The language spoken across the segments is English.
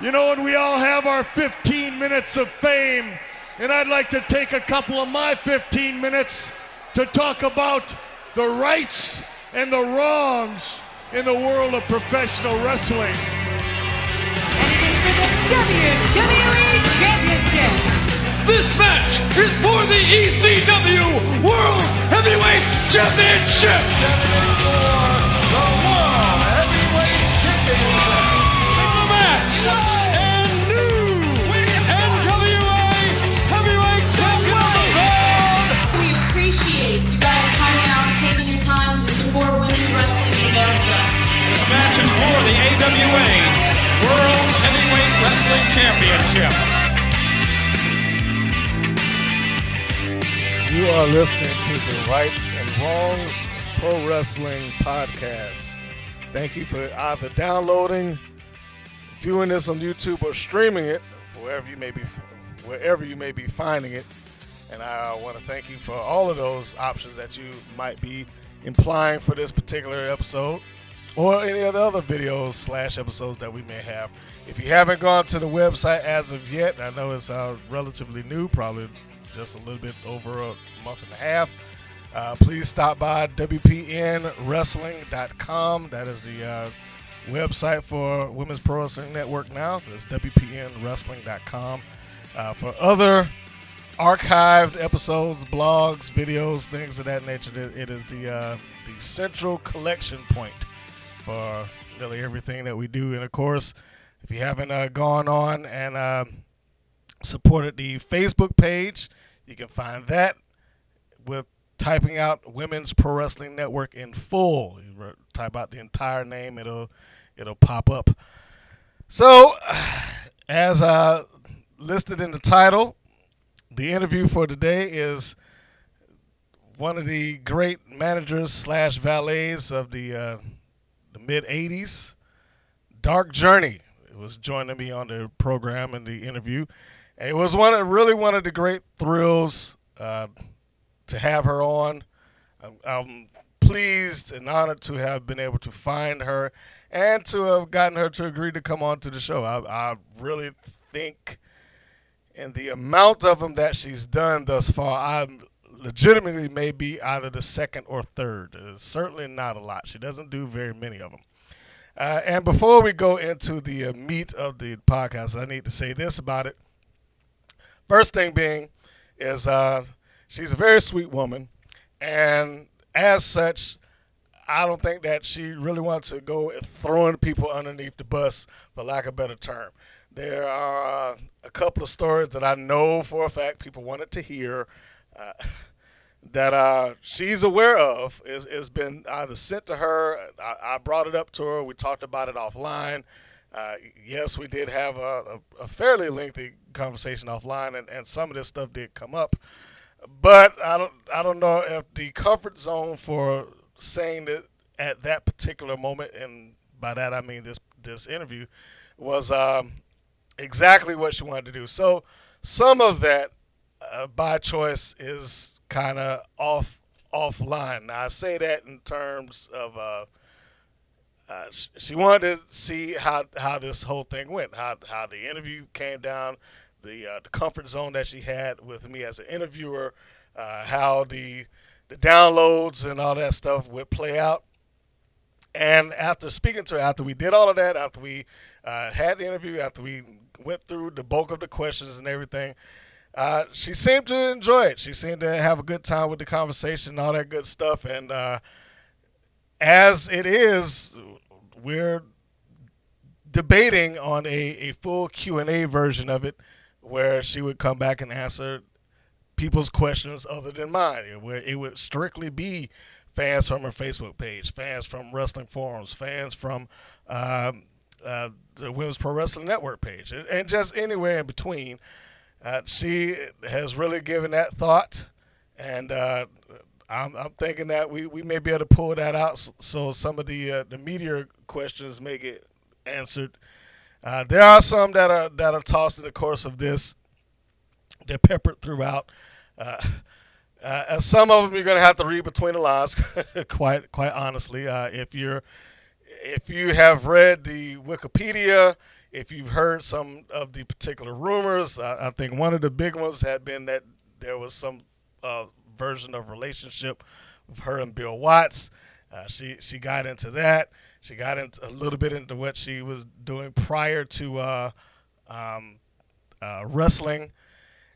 You know, and we all have our 15 minutes of fame, and I'd like to take a couple of my 15 minutes to talk about the rights and the wrongs in the world of professional wrestling. And it is for the WWE Championship. This match is for the ECW World Heavyweight Championship. The World Heavyweight Championship. The match and new NWA Heavyweight Champion. We appreciate you guys coming out and taking your time to support women's wrestling in America. This match is for the AWA World Heavyweight Wrestling Championship. You are listening to the Rights and Wrongs Pro Wrestling Podcast. Thank you for either downloading, viewing this on YouTube, or streaming it wherever you may be finding it. And I want to thank you for all of those options that you might be implying for this particular episode or any of the other videos / episodes that we may have. If you haven't gone to the website as of yet, I know it's relatively new, probably just a little bit over a month and a half. Please stop by WPNWrestling.com. That is the website for Women's Pro Wrestling Network now. That's WPNWrestling.com. For other archived episodes, blogs, videos, things of that nature, it is the central collection point for really everything that we do. And of course, if you haven't gone on and supported the Facebook page, you can find that with typing out Women's Pro Wrestling Network in full. You type out the entire name, it'll pop up. So, as listed in the title, the interview for today is one of the great managers / valets of the mid 80s, Dark Journey. It was joining me on the program and the interview. And it was one of the great thrills to have her on. I'm pleased and honored to have been able to find her and to have gotten her to agree to come on to the show. I really think in the amount of them that she's done thus far, I legitimately may be either the second or third. It's certainly not a lot. She doesn't do very many of them. And before we go into the meat of the podcast, I need to say this about it. First thing being is she's a very sweet woman, and as such, I don't think that she really wants to go throwing people underneath the bus, for lack of a better term. There are a couple of stories that I know for a fact people wanted to hear that she's aware of. It's been either sent to her, I brought it up to her, we talked about it offline. Yes, we did have a fairly lengthy conversation offline, and some of this stuff did come up. But I don't know if the comfort zone for saying that at that particular moment, and by that I mean this interview, was exactly what she wanted to do. So some of that by choice is kind of offline. Now I say that in terms of she wanted to see how this whole thing went, how the interview came down, the comfort zone that she had with me as an interviewer, how the downloads and all that stuff would play out. And after speaking to her, after we did all of that, after we had the interview, after we went through the bulk of the questions and everything, she seemed to enjoy it. She seemed to have a good time with the conversation and all that good stuff. And as it is, we're debating on a full Q&A version of it, where she would come back and answer people's questions other than mine, where it would strictly be fans from her Facebook page, fans from wrestling forums, fans from the Women's Pro Wrestling Network page, and just anywhere in between. She has really given that thought, and I'm thinking that we may be able to pull that out so some of the media questions may get answered. There are some that are tossed in the course of this. They're peppered throughout. Some of them you're going to have to read between the lines, quite honestly. If you have read the Wikipedia, if you've heard some of the particular rumors, I think one of the big ones had been that there was some version of relationship with her and Bill Watts. She got into that. She got into a little bit into what she was doing prior to wrestling,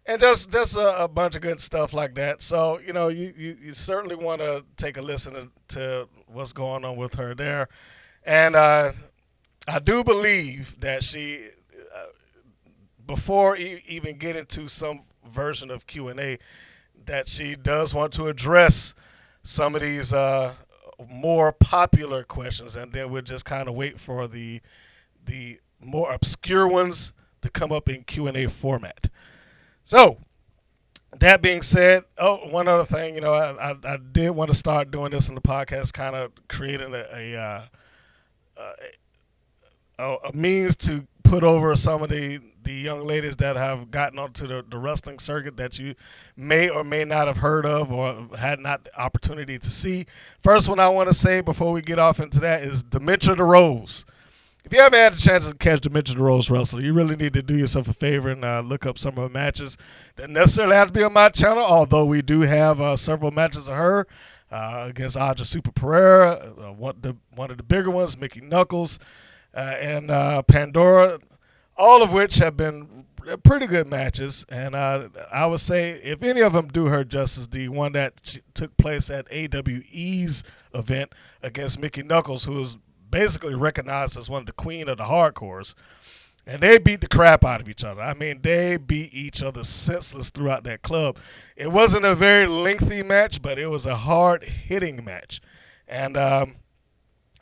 and just a bunch of good stuff like that. So you certainly want to take a listen to what's going on with her there, and I do believe that she, before even getting to some version of Q&A, that she does want to address some of these more popular questions, and then we'll just kind of wait for the more obscure ones to come up in Q&A format. So, that being said, one other thing, I did want to start doing this in the podcast, kind of creating a means to put over some of the young ladies that have gotten onto the wrestling circuit that you may or may not have heard of or had not the opportunity to see. First one I want to say before we get off into that is Demetria DeRose. If you haven't had a chance to catch Demetria DeRose wrestle, you really need to do yourself a favor and look up some of her matches. Doesn't necessarily have to be on my channel, although we do have several matches of her against Aja Super Pereira, one of the bigger ones, Mickey Knuckles, and Pandora, all of which have been pretty good matches. And I would say if any of them do her justice, the one that took place at AWE's event against Mickey Knuckles, who is basically recognized as one of the queen of the hardcores, and they beat the crap out of each other. I mean, they beat each other senseless throughout that club. It wasn't a very lengthy match, but it was a hard-hitting match. And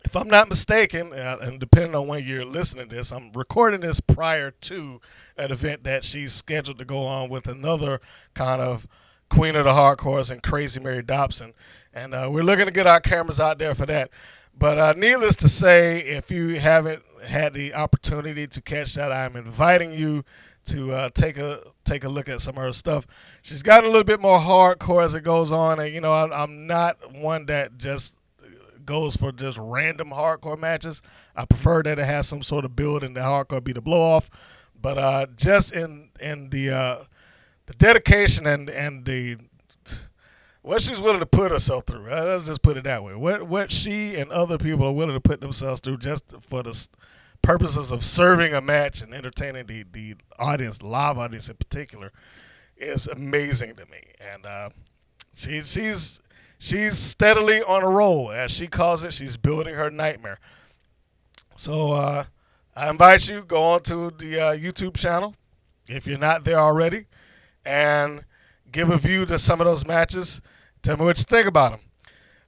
if I'm not mistaken, and depending on when you're listening to this, I'm recording this prior to an event that she's scheduled to go on with another kind of queen of the hardcores and Crazy Mary Dobson. And we're looking to get our cameras out there for that. But needless to say, if you haven't had the opportunity to catch that, I'm inviting you to take a look at some of her stuff. She's got a little bit more hardcore as it goes on, and I'm not one that just goes for just random hardcore matches. I prefer that it has some sort of build and the hardcore be the blow off. But just in the dedication and the what she's willing to put herself through. Let's just put it that way. What she and other people are willing to put themselves through just for the purposes of serving a match and entertaining the audience, live audience in particular, is amazing to me. And she's steadily on a roll, as she calls it. She's building her nightmare. So I invite you, go on to the YouTube channel if you're not there already, and give a view to some of those matches. Tell me what you think about them.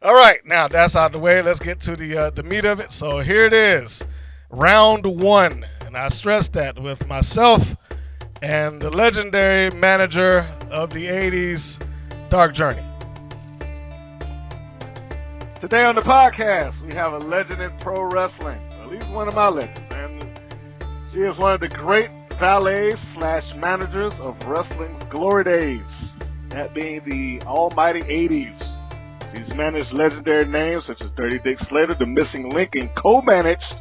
All right, now that's out of the way. Let's get to the meat of it. So here it is, round one. And I stress that with myself and the legendary manager of the 80s, Dark Journey. Today on the podcast, we have a legend in pro wrestling, at least one of my legends. And she is one of the great valets/managers of wrestling's glory days, that being the almighty 80s. She's managed legendary names such as Dirty Dick Slater, The Missing Link, and co-managed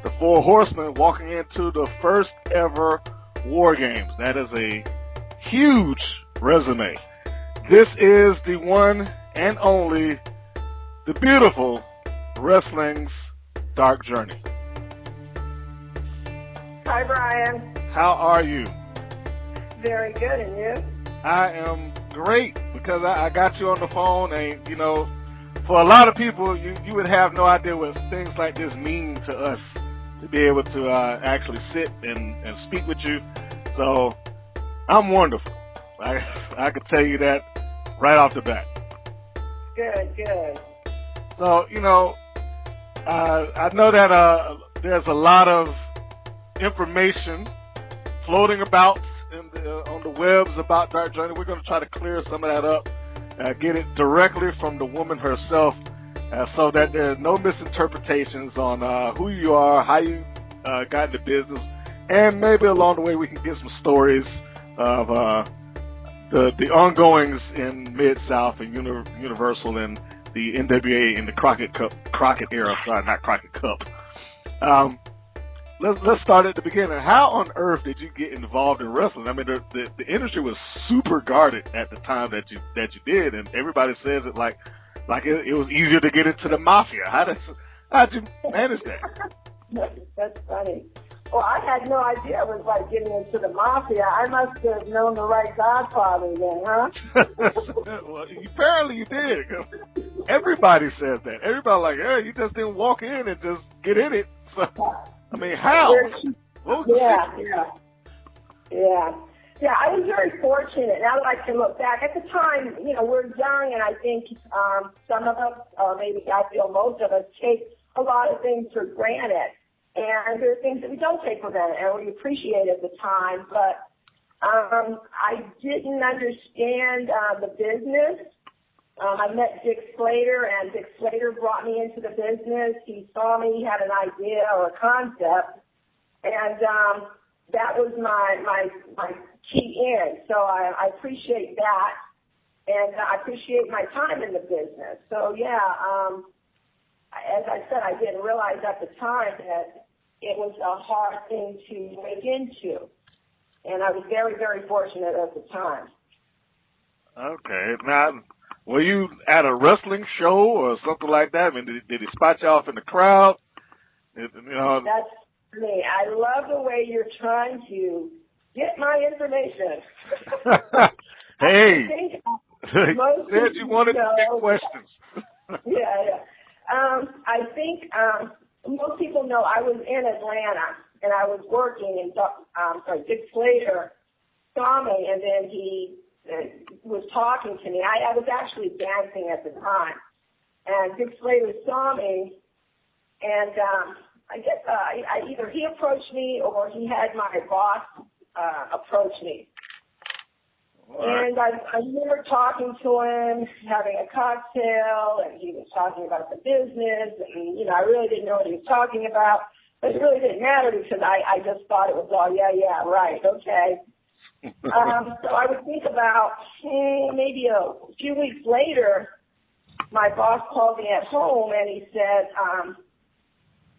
the Four Horsemen walking into the first ever War Games. That is a huge resume. This is the one and only, the beautiful wrestling's Dark Journey. Hi, Brian. How are you? Very good, and you? I am great because I got you on the phone, and for a lot of people, you would have no idea what things like this mean to us, to be able to actually sit and speak with you. So I'm wonderful. I could tell you that right off the bat. Good. So I know that there's a lot of information floating about on the webs about Dark Journey. We're going to try to clear some of that up, get it directly from the woman herself, so that there are no misinterpretations on who you are, how you got into business, and maybe along the way we can get some stories of the ongoings in Mid-South and Universal and the NWA in the Crockett era. Sorry, not Crockett Cup. let's start at the beginning. How on earth did you get involved in wrestling? I mean, the industry was super guarded at the time that you did, and everybody says it like it was easier to get into the mafia. How'd you manage that? That's funny. Well, I had no idea it was like getting into the mafia. I must have known the right Godfather then, huh? Well, apparently you did. Everybody says that. Everybody like, hey, you just didn't walk in and just get in it. So, I mean, how? What was the Yeah, I was very fortunate. Now that I can look back, at the time, you know, we're young, and I think some of us, or maybe I feel most of us, take a lot of things for granted. And there are things that we don't take for granted and we appreciate at the time. But I didn't understand the business. I met Dick Slater, and Dick Slater brought me into the business. He saw me, he had an idea or a concept, and that was my key in. So I appreciate that, and I appreciate my time in the business. So yeah, as I said, I didn't realize at the time that it was a hard thing to break into, and I was very, very fortunate at the time. Okay. Now, were you at a wrestling show or something like that? I mean, did he spot you off in the crowd? You know, that's me. I love the way you're trying to get my information. Hey, most you said you wanted to get questions. Yeah. I think most people know I was in Atlanta and I was working, and Dick Slater saw me, and then he was talking to me. I was actually dancing at the time, and Dick Slater saw me, and I guess either he approached me or he had my boss approach me. Right. And I remember talking to him, having a cocktail, and he was talking about the business, and, you know, I really didn't know what he was talking about, but it really didn't matter because I just thought it was all, yeah, right, okay. So I would think about, maybe a few weeks later, my boss called me at home, and he said,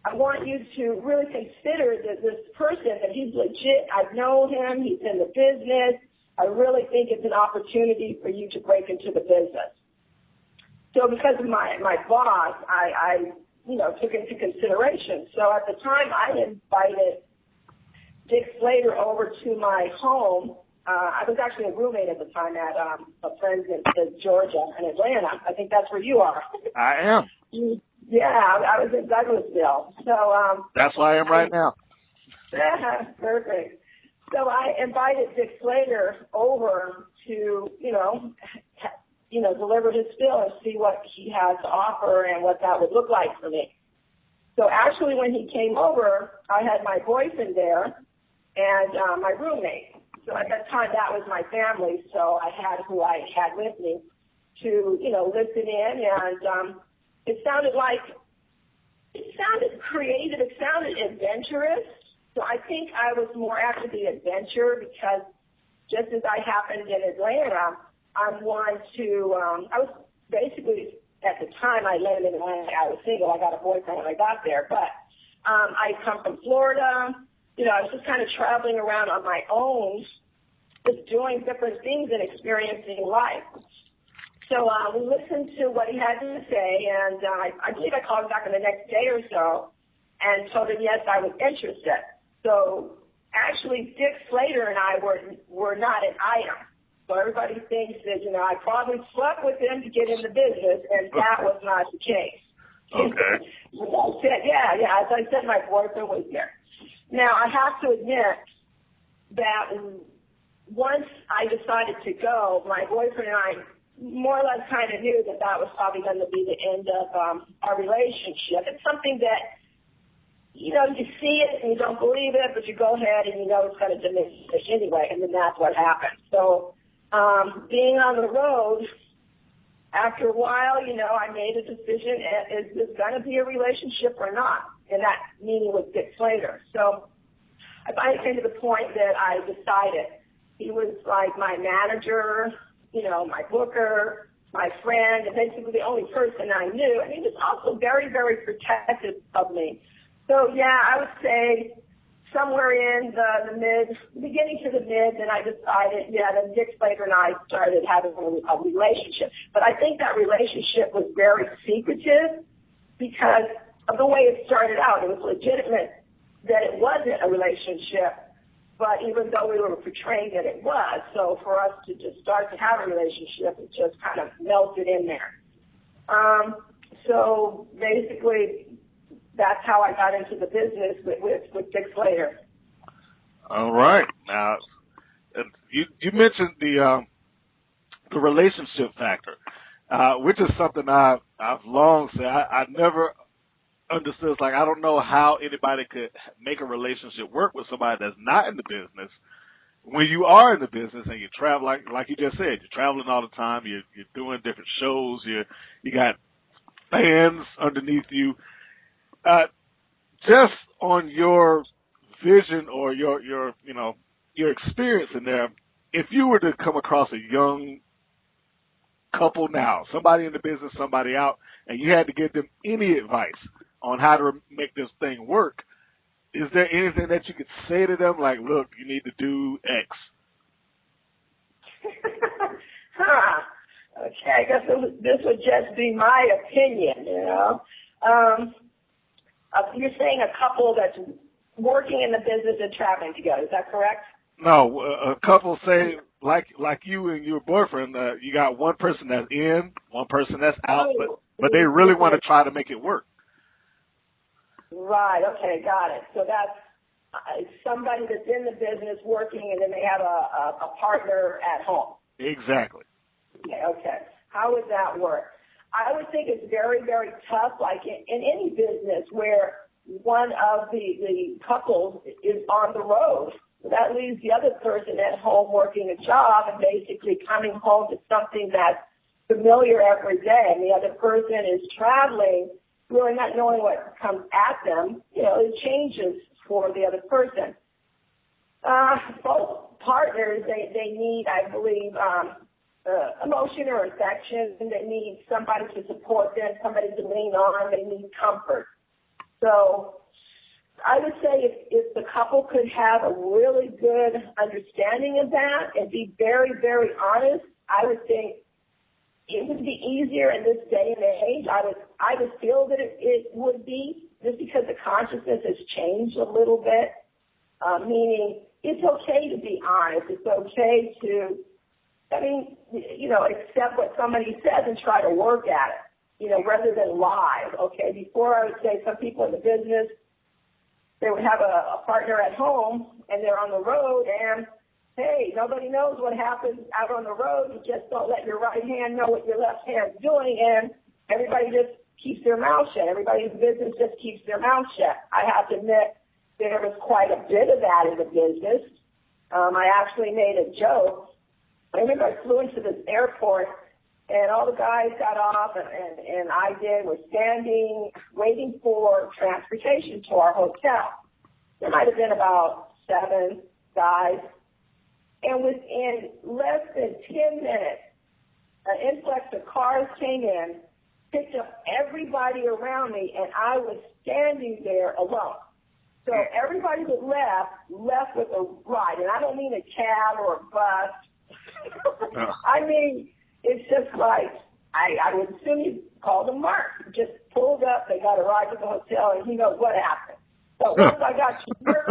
I want you to really consider that this person, that he's legit. I've known him. He's in the business. I really think it's an opportunity for you to break into the business. So because of my boss, I took into consideration. So at the time, I invited Dick Slater over to my home. I was actually a roommate at the time at a friend's in Georgia and Atlanta. I think that's where you are. I am. Yeah, I was in Douglasville. So that's where I am right now. Yeah, perfect. So I invited Dick Slater over to, deliver his spill and see what he had to offer and what that would look like for me. So actually, when he came over, I had my boyfriend there and my roommate. So at that time, that was my family. So I had who I had with me to, listen in, and it sounded creative. It sounded adventurous. So I think I was more after the adventure because just as I happened in Atlanta, I was basically, at the time I landed in Atlanta, I was single. I got a boyfriend when I got there. But I come from Florida. I was just kind of traveling around on my own, just doing different things and experiencing life. So we listened to what he had to say, and I believe I called him back in the next day or so and told him, yes, I was interested. So actually, Dick Slater and I were not an item. So everybody thinks that, I probably slept with him to get in the business, and that was not the case. Okay. As I said, my boyfriend was there. Now, I have to admit that once I decided to go, my boyfriend and I more or less kind of knew that was probably going to be the end of our relationship. It's something that, you see it and you don't believe it, but you go ahead and it's going to diminish anyway, and then that's what happened. So being on the road, after a while, I made a decision, is this going to be a relationship or not? And that meeting with Dick Slater. So I finally came to the point that I decided. He was like my manager, my booker, my friend, and basically the only person I knew. And he was also very, very protective of me. So, yeah, I would say somewhere in the beginning to the mid, then I decided, then Dick Slater and I started having a relationship. But I think that relationship was very secretive because of the way it started out. It was legitimate that it wasn't a relationship, but even though we were portraying that it was, so for us to just start to have a relationship, it just kind of melted in there. So basically, that's how I got into the business with Dick Slater. All right. Now, you mentioned the relationship factor, which is something I've long said. I never understood. It's like I don't know how anybody could make a relationship work with somebody that's not in the business. When you are in the business and you travel, like you just said, you're traveling all the time. You're doing different shows. You got fans underneath you. Just on your vision or your experience in there, if you were to come across a young couple now, somebody in the business, somebody out, and you had to give them any advice on how to make this thing work, is there anything that you could say to them, like, look, you need to do X? Okay, I guess this would just be my opinion, You're saying a couple that's working in the business and traveling together, is that correct? No, a couple say, like you and your boyfriend, you got one person that's in, one person that's out, but they really want to try to make it work. Right, okay, got it. So that's somebody that's in the business working and then they have a partner at home. Exactly. Okay. How would that work? I would think it's very, very tough, like in any business where one of the couples is on the road. That leaves the other person at home working a job and basically coming home to something that's familiar every day. And the other person is traveling, really not knowing what comes at them. It changes for the other person. Both partners, they need, I believe, emotion or affection. They need somebody to support them, somebody to lean on. They need comfort. So I would say if the couple could have a really good understanding of that and be very, very honest, I would think it would be easier in this day and age. I would feel that it would be, just because the consciousness has changed a little bit, meaning it's okay to be honest. It's okay to, accept what somebody says and try to work at it, rather than lie. Okay, before I would say some people in the business, they would have a partner at home and they're on the road and, hey, nobody knows what happens out on the road. You just don't let your right hand know what your left hand's doing, and everybody just keeps their mouth shut. Everybody in the business just keeps their mouth shut. I have to admit there was quite a bit of that in the business. I actually made a joke. I remember I flew into this airport, and all the guys got off, and I was standing, waiting for transportation to our hotel. There might have been about 7 guys. And within less than 10 minutes, an influx of cars came in, picked up everybody around me, and I was standing there alone. So everybody that left with a ride. And I don't mean a cab or a bus. I mean, it's just like, I would assume you called them Mark. Just pulled up, they got a ride to the hotel, and who knows what happened. But once I got to hear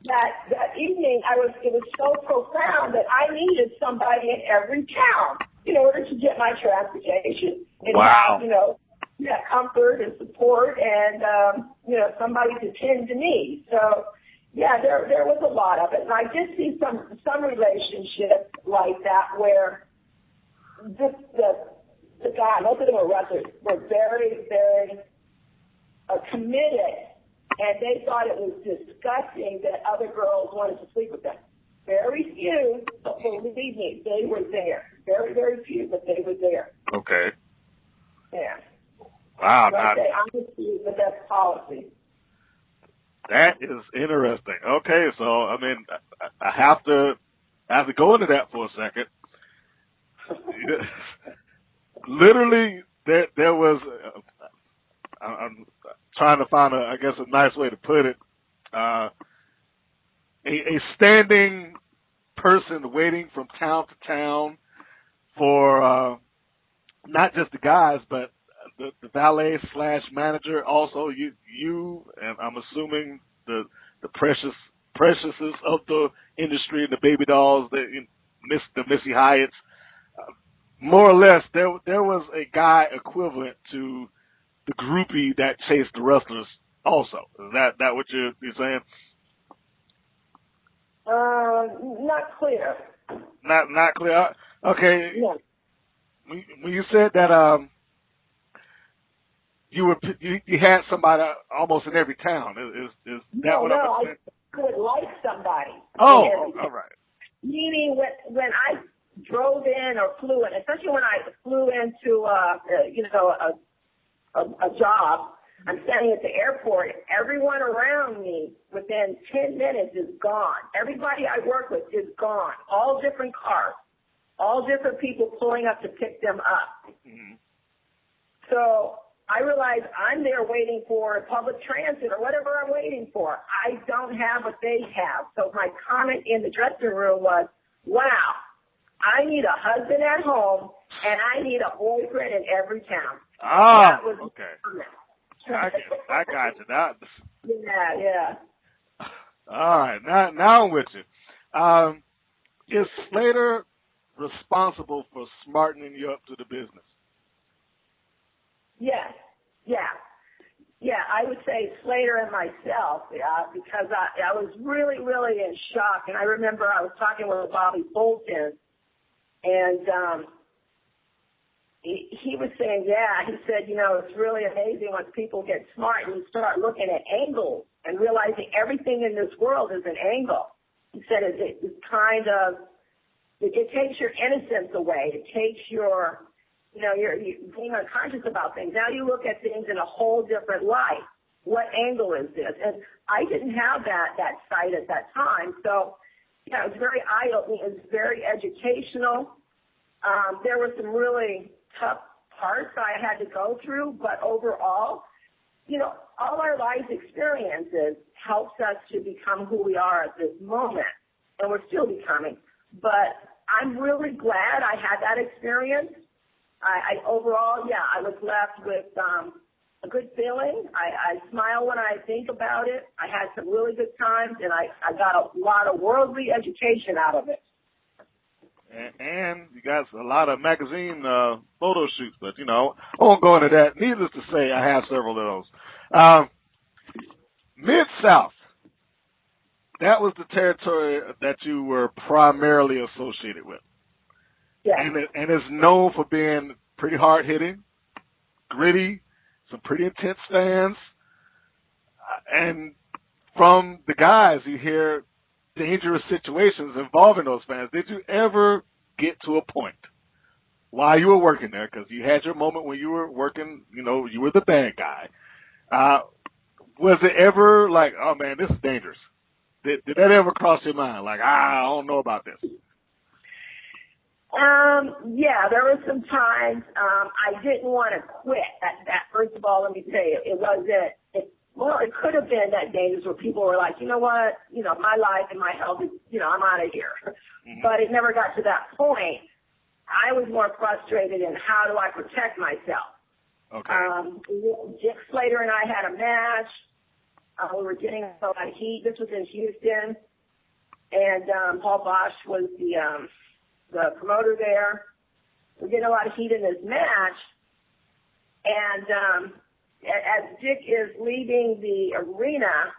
that evening, it was so profound that I needed somebody in every town in order to get my transportation and have, comfort and support and, somebody to tend to me. So, yeah, there was a lot of it. And I did see some relationships like that where the guy, most of them were wrestlers, were very, very committed. And they thought it was disgusting that other girls wanted to sleep with them. Very few, but believe me, they were there. Very, very few, but they were there. Okay. Yeah. Wow. Honesty is the best policy. That is interesting. Okay, so I have to go into that for a second. Literally, there was. I'm trying to find a nice way to put it. a standing person waiting from town to town for not just the guys, but the valet / manager. Also, you, and I'm assuming the preciouses of the industry, the baby dolls, the Missy Hyatts. More or less, there was a guy equivalent to the groupie that chased the wrestlers. Also, is that what you're saying? Not clear. Not clear. Okay. Yeah. When you said that you had somebody almost in every town, is that what I'm saying? I would like somebody. Oh, all right. Meaning when I drove in or flew in, especially when I flew into a job, I'm standing at the airport. Everyone around me within 10 minutes is gone. Everybody I work with is gone. All different cars, all different people pulling up to pick them up. Mm-hmm. So I realize I'm there waiting for public transit or whatever I'm waiting for. I don't have what they have. So my comment in the dressing room was, wow, I need a husband at home and I need a boyfriend in every town. Oh, okay. I got you. That. Yeah. All right, now I'm with you. Is Slater responsible for smartening you up to the business? Yes. Yeah, I would say Slater and myself, because I was really, really in shock. And I remember I was talking with Bobby Bolton, and he was saying, he said, it's really amazing once people get smart and you start looking at angles and realizing everything in this world is an angle. He said it kind of, it takes your innocence away. It takes your, you're being unconscious about things. Now you look at things in a whole different light. What angle is this? And I didn't have that sight at that time. So, it was very eye-opening. It was very educational. There were some really tough parts I had to go through, but overall, all our life experiences helps us to become who we are at this moment, and we're still becoming. But I'm really glad I had that experience. I overall, I was left with a good feeling. I smile when I think about it. I had some really good times, and I got a lot of worldly education out of it. And you got a lot of magazine photo shoots, but, I won't go into that. Needless to say, I have several of those. Mid-South, that was the territory that you were primarily associated with. Yeah. And it's known for being pretty hard-hitting, gritty, some pretty intense fans. And from the guys, you hear dangerous situations involving those fans. Did you ever get to a point while you were working there, because you had your moment when you were working, you were the bad guy. Was it ever like, oh, man, this is dangerous? Did that ever cross your mind? Like, I don't know about this. Yeah, there were some times I didn't want to quit. That first of all, let me tell you, it wasn't. It could have been that dangerous where people were like, you know what, my life and my health is, I'm out of here. Mm-hmm. But it never got to that point. I was more frustrated in how do I protect myself. Okay. Dick Slater and I had a match. We were getting a lot of heat. This was in Houston, and Paul Bosch was the promoter there. We're getting a lot of heat in this match, and as Dick is leaving the arena,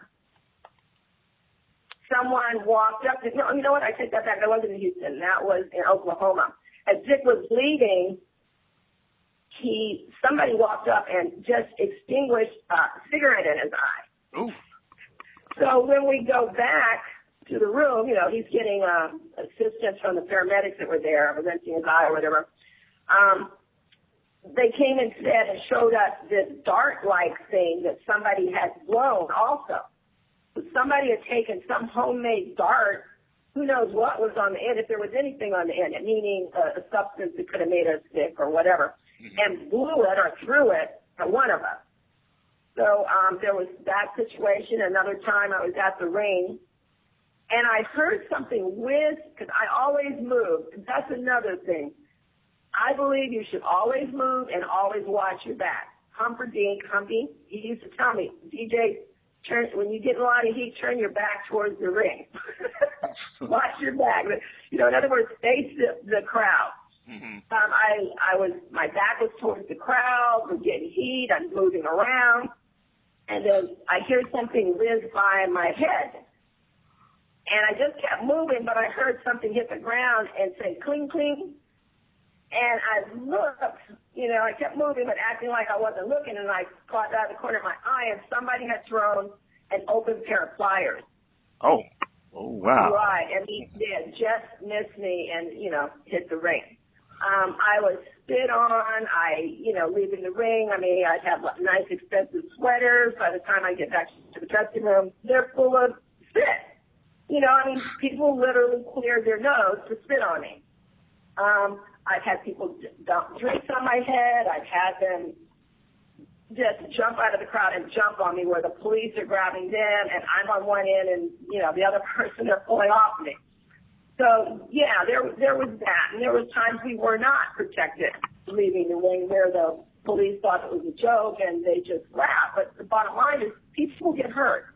someone walked up. No, you know what? I take that back. That wasn't in Houston. That was in Oklahoma. As Dick was leaving, somebody walked up and just extinguished a cigarette in his eye. Ooh. So when we go back to the room, he's getting assistance from the paramedics that were there, preventing his eye or whatever. They came and said and showed us this dart-like thing that somebody had blown also. Somebody had taken some homemade dart, who knows what was on the end, if there was anything on the end, meaning a substance that could have made us sick or whatever, and blew it or threw it at one of us. So there was that situation. Another time I was at the ring, And I heard something whiz, because I always move. That's another thing. I believe you should always move and always watch your back. Humperdinck, Humpy, he used to tell me, DJ, when you get a lot of heat, turn your back towards the ring. Watch your back. You know, in other words, face the crowd. Mm-hmm. My back was towards the crowd. We're getting heat. I'm moving around. And then I hear something whiz by in my head. And I just kept moving, but I heard something hit the ground and say, cling, cling. And I looked, you know, I kept moving but acting like I wasn't looking, and I caught out of the corner of my eye, and somebody had thrown an open pair of pliers. Oh wow. Right, and he did just miss me and, you know, hit the ring. I was spit on, leaving the ring. I mean, I'd have nice expensive sweaters. By the time I get back to the dressing room, they're full of spit. You know, I mean, people literally cleared their nose to spit on me. I've had people dump drinks on my head. I've had them just jump out of the crowd and jump on me where the police are grabbing them and I'm on one end and, you know, the other person they're pulling off me. So, yeah, there was that. And there was times we were not protected leaving the ring where the police thought it was a joke and they just laughed. But the bottom line is people get hurt.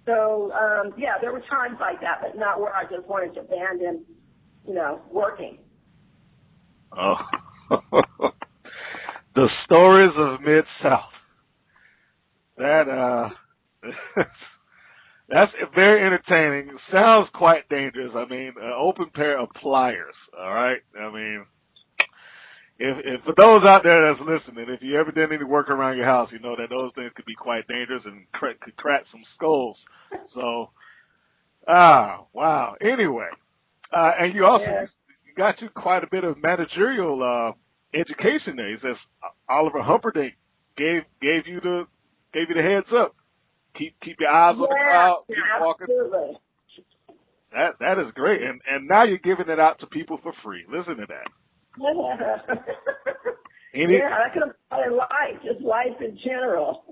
So, yeah, there were times like that, but not where I just wanted to abandon, you know, working. Oh, the stories of Mid-South. That's very entertaining. Sounds quite dangerous. I mean, an open pair of pliers. All right. I mean, if for those out there that's listening, if you ever did any work around your house, you know that those things could be quite dangerous and could crack some skulls. So, wow. Anyway, and you also. Yeah. Got you quite a bit of managerial education there. He says Oliver Humperdinck gave you the heads up. Keep your eyes on the crowd. Keep walking. Absolutely. That is great, and now you're giving it out to people for free. Listen to that. I could apply in life, just life in general.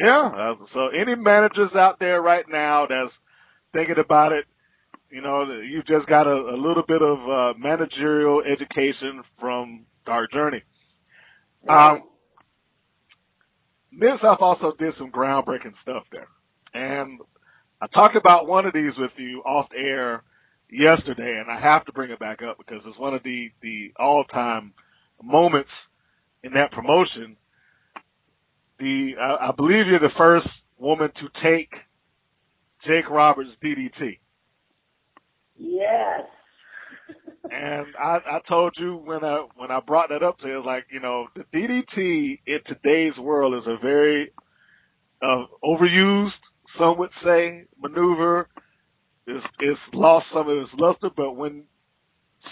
Yeah. So any managers out there right now that's thinking about it. You know, you've just got a little bit of managerial education from Dark Journey. Mid-South also did some groundbreaking stuff there. And I talked about one of these with you off air yesterday, and I have to bring it back up because it's one of the all-time moments in that promotion. I believe you're the first woman to take Jake Roberts' DDT. Yes. And I told you when I brought that up to you, like, you know, the DDT in today's world is a very overused, some would say, maneuver. It's lost some of its luster, but when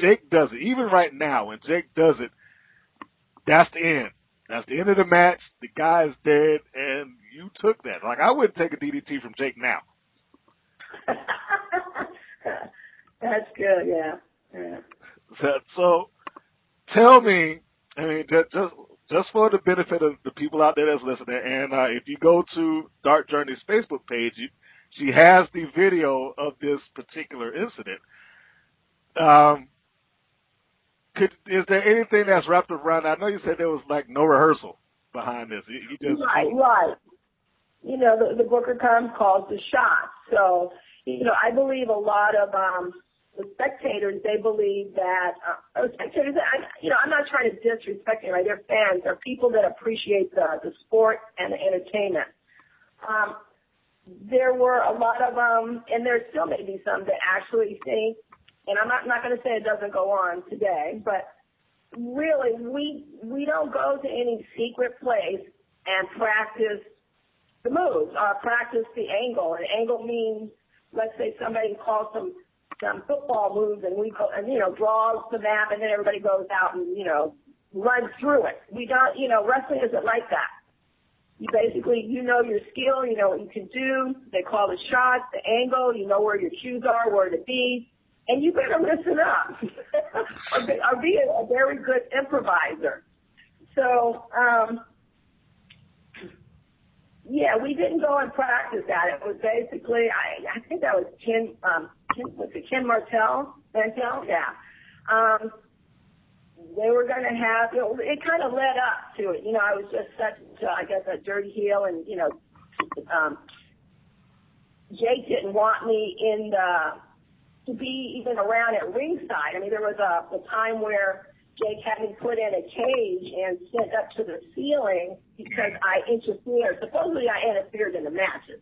Jake does it, even right now, when Jake does it, that's the end. That's the end of the match. The guy is dead, and you took that. Like, I wouldn't take a DDT from Jake now. That's good, yeah. So tell me, I mean, just for the benefit of the people out there that's listening, and if you go to Dark Journey's Facebook page, she has the video of this particular incident. Is there anything that's wrapped around? I know you said there was like no rehearsal behind this. You just right. You know, the Booker calls the shots. So, you know, I believe a lot of the spectators, they believe that spectators. I'm not trying to disrespect anybody. They're fans. They're people that appreciate the sport and the entertainment. There were a lot of and there still may be some that actually think, and I'm not going to say it doesn't go on today, but really we don't go to any secret place and practice the moves or practice the angle. And angle means, let's say somebody calls some football moves and we go and, you know, draws the map and then everybody goes out and, you know, runs through it. We don't, you know, wrestling isn't like that. You basically, you know your skill, you know what you can do. They call the shots, the angle, you know where your cues are, where to be, and you better listen up or be a very good improviser. So, Yeah, we didn't go and practice that. It was basically, I think that was Ken Martell? Yeah. They were going to have, it kind of led up to it. You know, I was just such, I guess, a dirty heel, and, you know, Jake didn't want me to be even around at ringside. I mean, there was a time where Jake had me put in a cage and sent up to the ceiling because I interfered. Supposedly I interfered in the matches.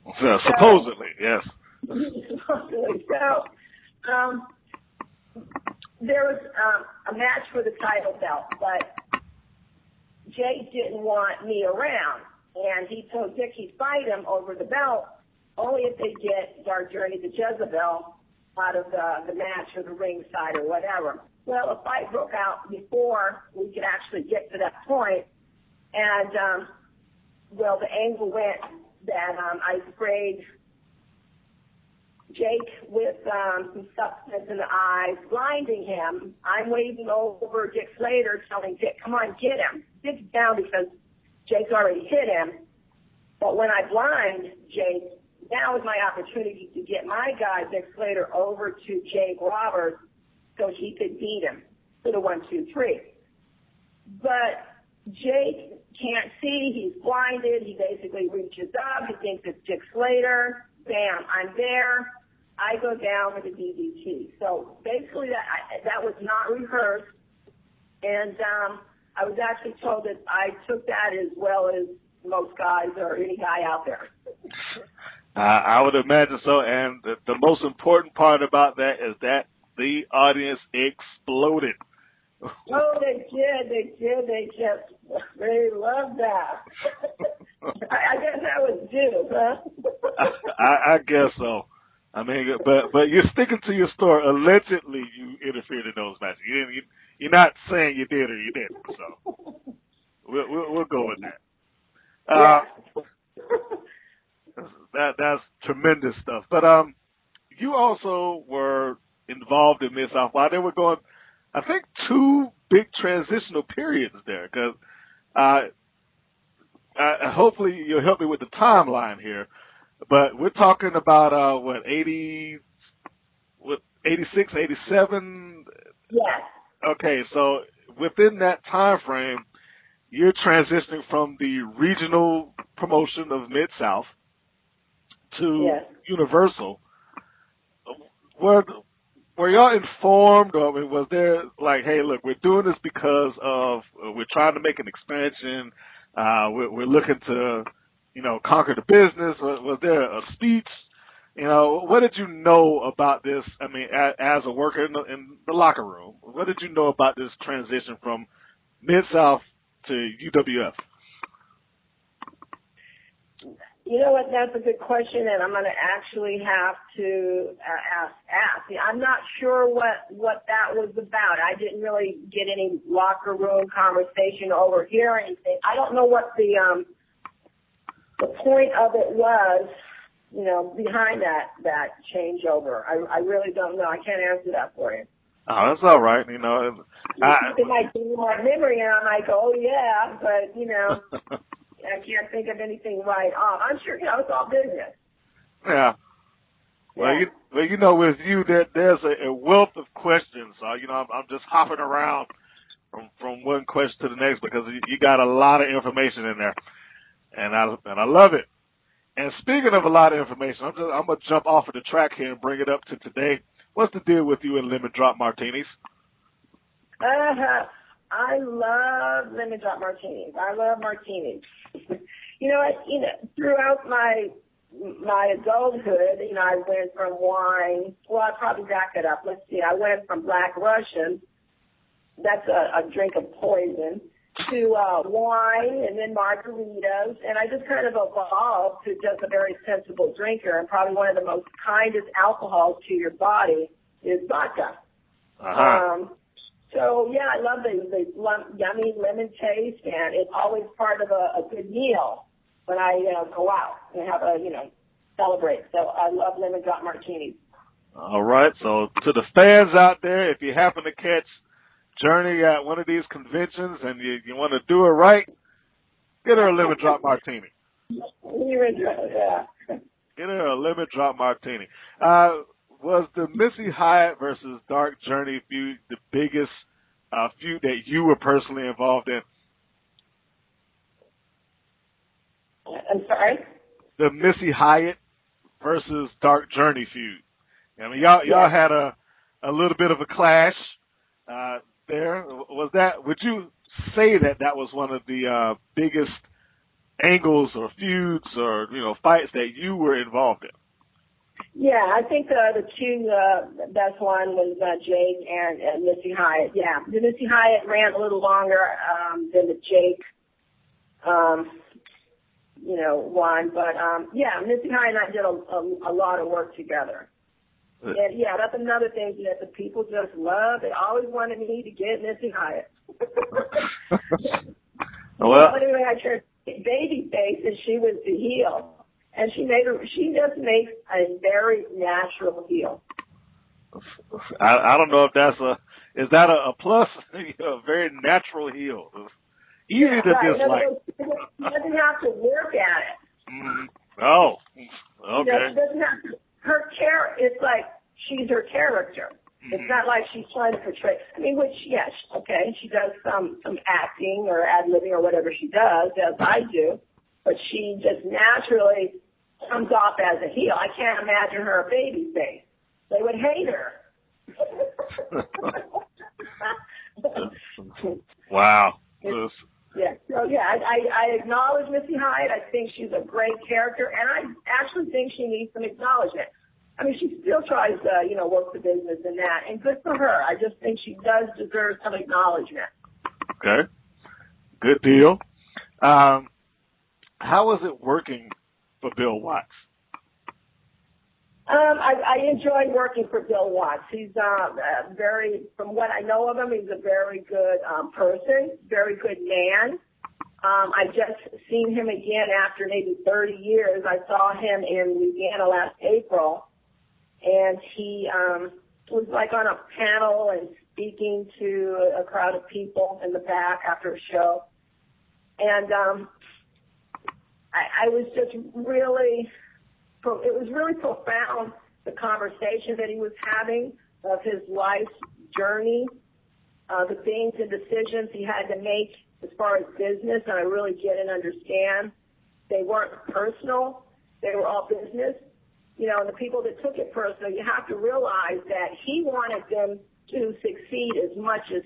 Supposedly, yes. Supposedly. So, there was a match for the title belt, but Jake didn't want me around, and he told Dick he'd fight him over the belt only if they get Dark Journey to Jezebel out of the match or the ringside or whatever. Well, a fight broke out before we could actually get to that point, and well, the angle went that I sprayed Jake with some substance in the eyes, blinding him. I'm waving over Dick Slater, telling Dick, come on, get him. Dick's down because Jake's already hit him. But when I blind Jake, now is my opportunity to get my guy, Dick Slater, over to Jake Roberts so he could beat him to the 1, 2, 3. But Jake can't see. He's blinded. He basically reaches up. He thinks it's Dick Slater. Bam, I'm there. I go down with a DDT. So basically that was not rehearsed. And I was actually told that I took that as well as most guys or any guy out there. I would imagine so. And the most important part about that is that the audience exploded. Oh, they did. They loved that. I guess that was due, huh? I guess so. I mean, but you're sticking to your story. Allegedly, you interfered in those matches. You're not saying you did or you didn't. So we'll go with that. That's tremendous stuff. But you also were involved in Mid-South while they were going, I think, 2 big transitional periods there. Because hopefully you'll help me with the timeline here. But we're talking about 86, 87? Yes. Okay, so within that time frame, you're transitioning from the regional promotion of Mid-South to Universal. Were y'all informed, or was there like, hey, look, we're doing this because of we're trying to make an expansion, we're looking to, conquer the business? Was there a speech? What did you know about this? I mean, as a worker in the locker room, what did you know about this transition from Mid-South to UWF? You know what? That's a good question, and I'm going to actually have to ask. I'm not sure what that was about. I didn't really get any locker room conversation over here or anything. I don't know what the point of it was, behind that changeover. I really don't know. I can't answer that for you. Oh, that's all right. It might be my memory, and I might go, oh yeah, but I can't think of anything right off. I'm sure, it's all business. Yeah. Well, with you, there's a wealth of questions. So, I'm just hopping around from one question to the next because you got a lot of information in there, and I love it. And speaking of a lot of information, I'm gonna jump off of the track here and bring it up to today. What's the deal with you and lemon drop martinis? I love lemon drop martinis. I love martinis. Throughout my adulthood, I went from wine. Well, I'll probably back it up. Let's see. I went from Black Russian. That's a drink of poison. To wine and then margaritas, and I just kind of evolved to just a very sensible drinker, and probably one of the most kindest alcohols to your body is vodka. So, yeah, I love the yummy lemon taste, and it's always part of a good meal when I go out and have celebrate. So I love lemon drop martinis. All right, so to the fans out there, if you happen to catch Journey at one of these conventions and you want to do it right, get her a lemon drop martini. Yeah. Get her a lemon drop martini. Was the Missy Hyatt versus Dark Journey feud the biggest feud that you were personally involved in? I'm sorry? The Missy Hyatt versus Dark Journey feud. I mean, y'all had a little bit of a clash there. Was that? Would you say that was one of the biggest angles or feuds or fights that you were involved in? Yeah, I think the two best one was Jake and Missy Hyatt. Yeah, the Missy Hyatt ran a little longer than the Jake, one. But yeah, Missy Hyatt and I did a lot of work together. And yeah, that's another thing that the people just love. They always wanted me to get Missy Hyatt. Well, anyway, I turned baby face and she was the heel. And she just makes a very natural heel. I don't know if is that a plus? A very natural heel. Easy to dislike. She doesn't have to work at it. Oh, okay. She doesn't have to, it's like she's her character. It's not like she's trying to portray. I mean, which, yes, okay, she does some acting or ad-libbing or whatever she does, as I do. But she just naturally comes off as a heel. I can't imagine her a baby face. They would hate her. Wow. Yeah. So yeah, I acknowledge Missy Hyatt. I think she's a great character, and I actually think she needs some acknowledgement. I mean, she still tries to, work the business and that, and good for her. I just think she does deserve some acknowledgement. Okay. Good deal. How is it working for Bill Watts? I enjoy working for Bill Watts. He's from what I know of him, he's a very good person, very good man. I just seen him again after maybe 30 years. I saw him in Louisiana last April, and he was like on a panel and speaking to a crowd of people in the back after a show. And I was just really, it was really profound, the conversation that he was having of his life's journey, the things and decisions he had to make as far as business, and I really get and understand. They weren't personal. They were all business. And the people that took it personal, you have to realize that he wanted them to succeed as much as,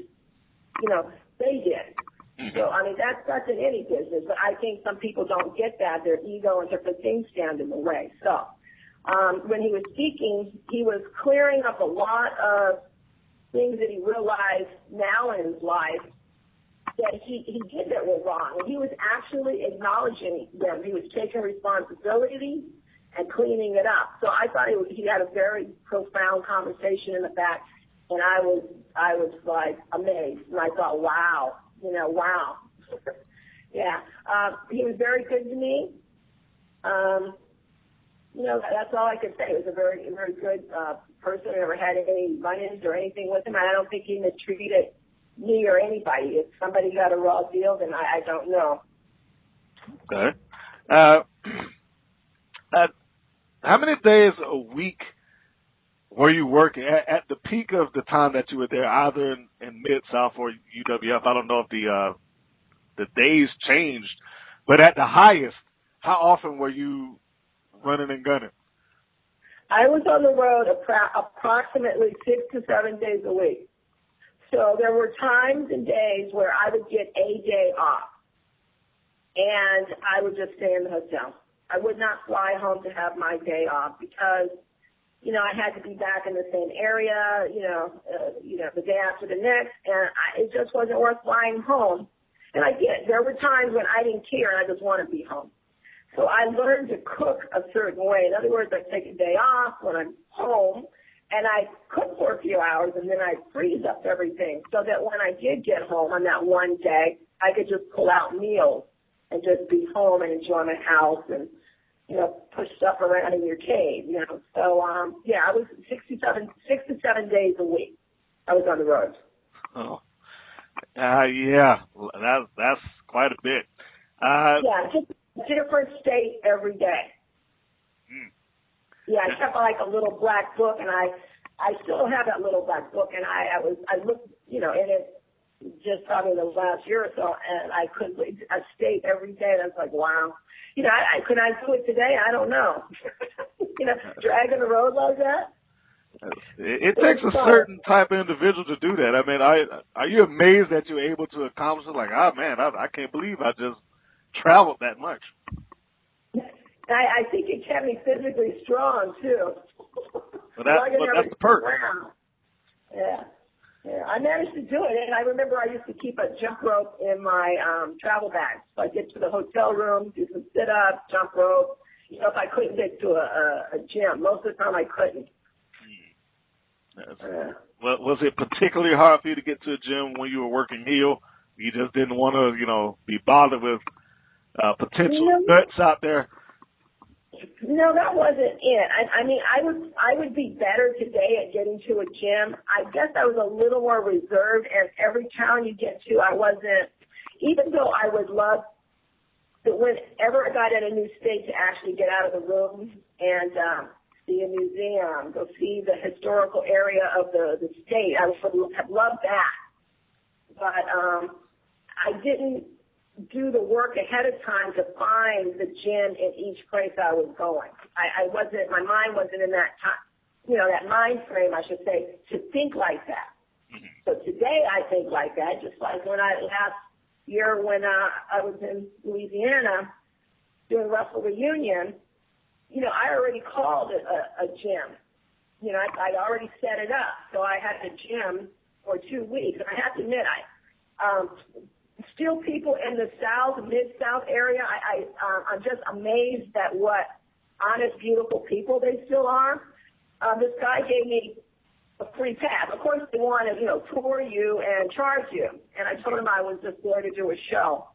they did. So, I mean, that's in any business, but I think some people don't get that. Their ego and different things stand in the way. So, when he was speaking, he was clearing up a lot of things that he realized now in his life that he did that were wrong. And he was actually acknowledging them. He was taking responsibility and cleaning it up. So I thought he had a very profound conversation in the back, and I was like amazed. And I thought, wow. Wow. Yeah. He was very good to me. That's all I could say. He was a very, very good person. I never had any run-ins or anything with him. I don't think he mistreated me or anybody. If somebody got a raw deal, then I don't know. Okay. How many days a week were you working at the peak of the time that you were there, either in Mid-South or UWF? I don't know if the days changed, but at the highest, how often were you running and gunning? I was on the road approximately 6 to 7 days a week. So there were times and days where I would get a day off, and I would just stay in the hotel. I would not fly home to have my day off because, I had to be back in the same area, the day after the next, and it just wasn't worth flying home. And I did. There were times when I didn't care and I just want to be home. So I learned to cook a certain way. In other words, I take a day off when I'm home, and I cook for a few hours, and then I freeze up everything so that when I did get home on that one day, I could just pull out meals and just be home and enjoy my house and, push stuff around in your cave, So, I was 6 to 7 days a week. I was on the road. Oh, yeah, that's quite a bit. different state every day. Yeah, I kept like a little black book, and I still have that little black book, and I looked, in it just probably the last year or so, and I couldn't believe a state every day. And I was like, wow. Could I do it today? I don't know. Dragging the road like that. It takes a certain type of individual to do that. I mean, are you amazed that you're able to accomplish it? Like, oh man, I can't believe I just traveled that much. I think it kept me physically strong too. But that's the perk. Yeah, I managed to do it, and I remember I used to keep a jump rope in my travel bag. So I'd get to the hotel room, do some sit-ups, jump rope. If I couldn't get to a gym, most of the time I couldn't. Was it particularly hard for you to get to a gym when you were working heel? You just didn't want to, be bothered with potential nuts out there? No, that wasn't it. I mean, I would be better today at getting to a gym. I guess I was a little more reserved, and every town you get to, I wasn't, even though I would love that whenever I got in a new state to actually get out of the room and see a museum, go see the historical area of the state. I would have loved that. But I didn't do the work ahead of time to find the gym in each place I was going. My mind wasn't in that time, that mind frame, I should say, to think like that. So today I think like that, just like last year when I was in Louisiana doing Wrestle Reunion, I already called it a gym. I'd already set it up. So I had a gym for 2 weeks. And I have to admit, still people in the South, Mid-South area, I'm just amazed at what honest, beautiful people they still are. This guy gave me a free pass. Of course, they want to, tour you and charge you. And I told him I was just there to do a show.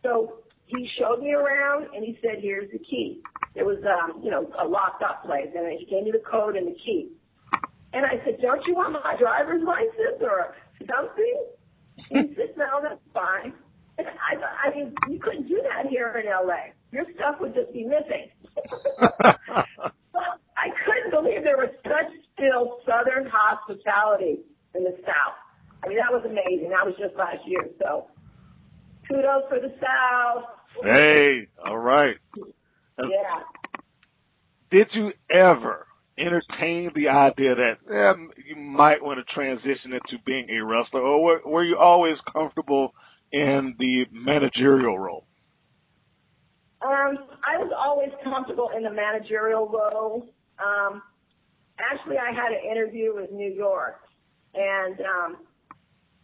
So he showed me around, and he said, here's the key. It was, a locked up place, and he gave me the code and the key. And I said, don't you want my driver's license or something? He said, no, that's fine. And I mean, you couldn't do that here in L.A. Your stuff would just be missing. I couldn't believe there was such still Southern hospitality in the South. I mean, that was amazing. That was just last year. So kudos for the South. Hey, all right. Yeah. Did you ever entertain the idea that you might want to transition into being a wrestler, or were you always comfortable in the managerial role? I was always comfortable in the managerial role. Actually, I had an interview with New York, and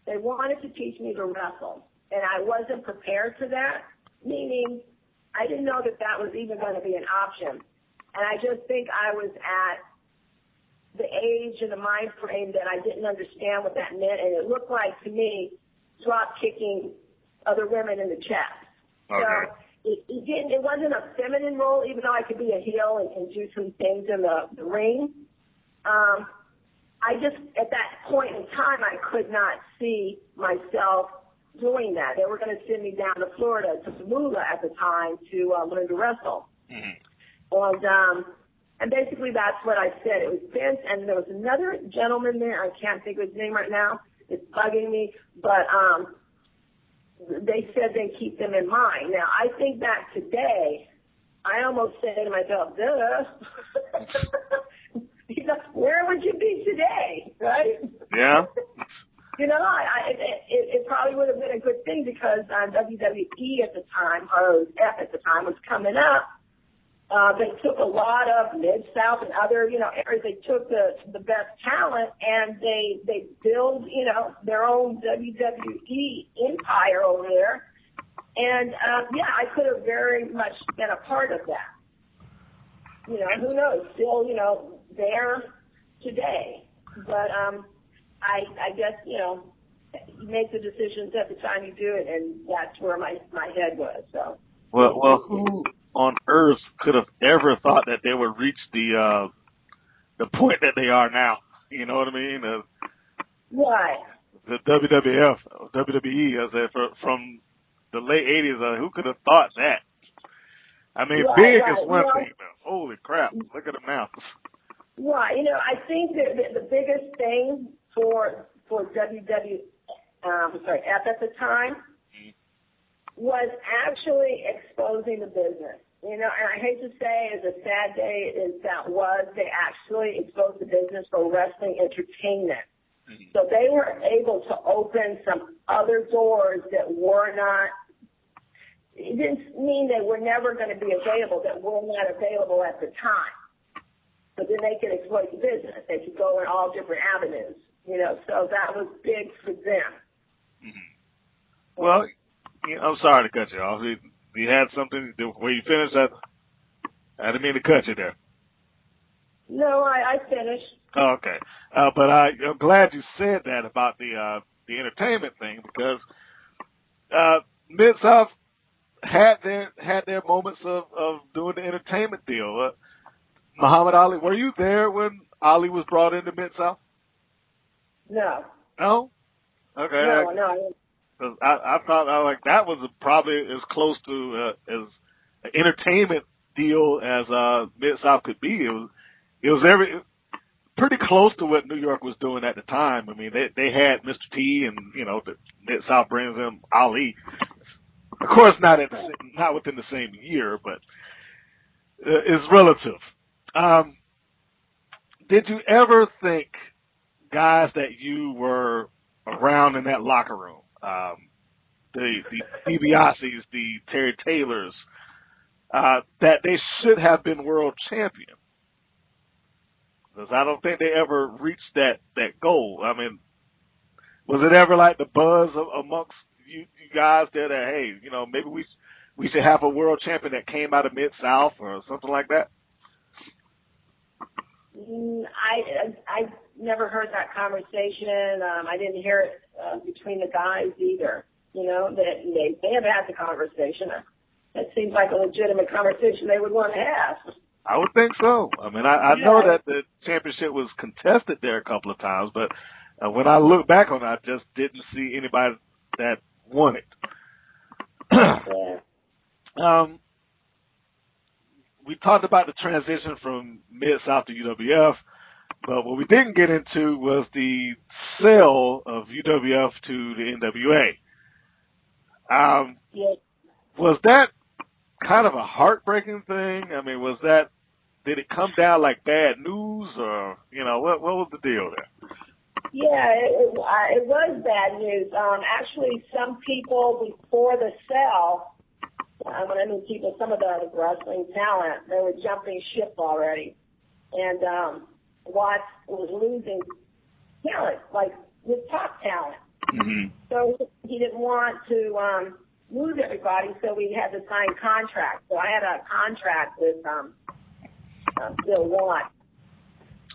they wanted to teach me to wrestle, and I wasn't prepared for that, meaning I didn't know that was even going to be an option. And I just think I was at the age and the mind frame that I didn't understand what that meant, and it looked like to me drop kicking other women in the chest. Okay. So it wasn't a feminine role, even though I could be a heel and do some things in the ring. I just, at that point in time, I could not see myself doing that. They were going to send me down to Florida, to Tamula at the time, to learn to wrestle. Mm-hmm. And basically that's what I said. It was Vince, and there was another gentleman there. I can't think of his name right now. It's bugging me. But they said they keep them in mind. Now, I think back today, I almost say to myself, duh. Where would you be today, right? Yeah. It probably would have been a good thing because WWE at the time, or F at the time, was coming up. They took a lot of Mid-South and other, areas. They took the best talent and they build, their own WWE empire over there. And, I could have very much been a part of that. Who knows? Still, there today. But I guess, you make the decisions at the time you do it, and that's where my head was. So. Well, who on earth could have ever thought that they would reach the point that they are now? You know what I mean? Right. The WWE, from the late '80s, who could have thought that? I mean, Right, big right. is one thing, though. Holy crap. Look at them now. Right. I think that the biggest thing for WWF at the time was actually exposing the business. And I hate to say, as a sad day as that was, they actually exposed the business for wrestling entertainment. So they were able to open some other doors that were not, it didn't mean they were never going to be available, that were not available at the time. But then they could exploit the business. They could go in all different avenues, so that was big for them. Well, I'm sorry to cut you off. You had something where you finished that? I didn't mean to cut you there. No, I finished. Oh, okay. But I'm glad you said that about the entertainment thing, because Mid-South had their moments of doing the entertainment deal. Muhammad Ali, were you there when Ali was brought into Mid-South? No. No? Okay. No. Cause I thought that was probably as close to as an entertainment deal as Mid-South could be. It was pretty close to what New York was doing at the time. I mean, they had Mr. T, and the Mid-South brings in Ali. Of course, not within the same year, but it's relative. Did you ever think guys that you were around in that locker room, the DiBiase's, the Terry Taylors, that they should have been world champion? Because I don't think they ever reached that goal. I mean, was it ever like the buzz amongst you guys there that, hey, maybe we should have a world champion that came out of Mid-South or something like that? I never heard that conversation. I didn't hear it between the guys either. That they have had the conversation. That seems like a legitimate conversation they would want to have. I would think so. I mean, I know that the championship was contested there a couple of times, but when I look back on it, I just didn't see anybody that won it. We talked about the transition from Mid-South to UWF, but what we didn't get into was the sale of UWF to the NWA. Was that kind of a heartbreaking thing? I mean, did it come down like bad news, or, what was the deal there? Yeah, it was bad news. Actually, some people before the sale, when I mean people, some of the wrestling talent, they were jumping ship already. And Watts was losing talent, like his top talent. Mm-hmm. So he didn't want to lose everybody, so we had to sign contracts. So I had a contract with Bill Watts.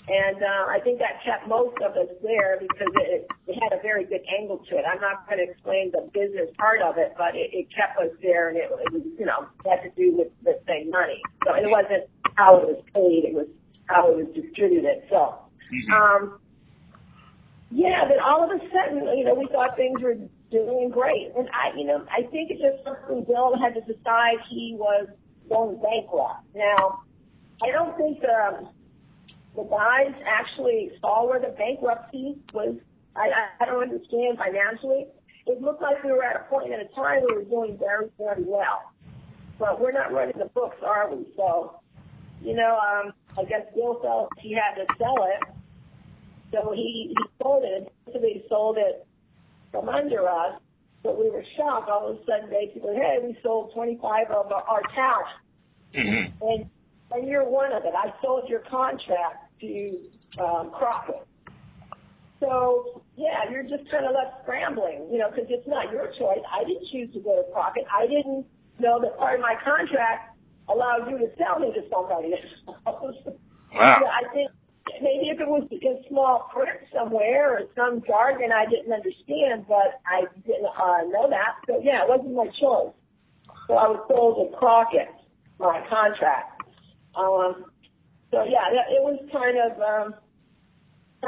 And I think that kept most of us there because it had a very good angle to it. I'm not going to explain the business part of it, but it kept us there, and it was, had to do with the same money. So it wasn't how it was paid; it was how it was distributed. So, then all of a sudden, we thought things were doing great, and I think it's just something Bill had to decide he was going bankrupt. Now, I don't think the guys actually saw where the bankruptcy was. I don't understand financially. It looked like we were at a point in a time where we were doing very, very well. But we're not running the books, are we? So, I guess Bill felt he had to sell it. So he sold it. Basically sold it from under us. But we were shocked. All of a sudden, basically, hey, we sold 25 of our talent. Mm-hmm. And you're one of it. I sold your contract to Crockett. So, you're just kind of left scrambling, because it's not your choice. I didn't choose to go to Crockett. I didn't know that part of my contract allowed you to sell me to somebody else. Wow. I think maybe if it was in small print somewhere or some jargon I didn't understand, but I didn't know that. So, it wasn't my choice. So I was sold to Crockett, my contract. It was kind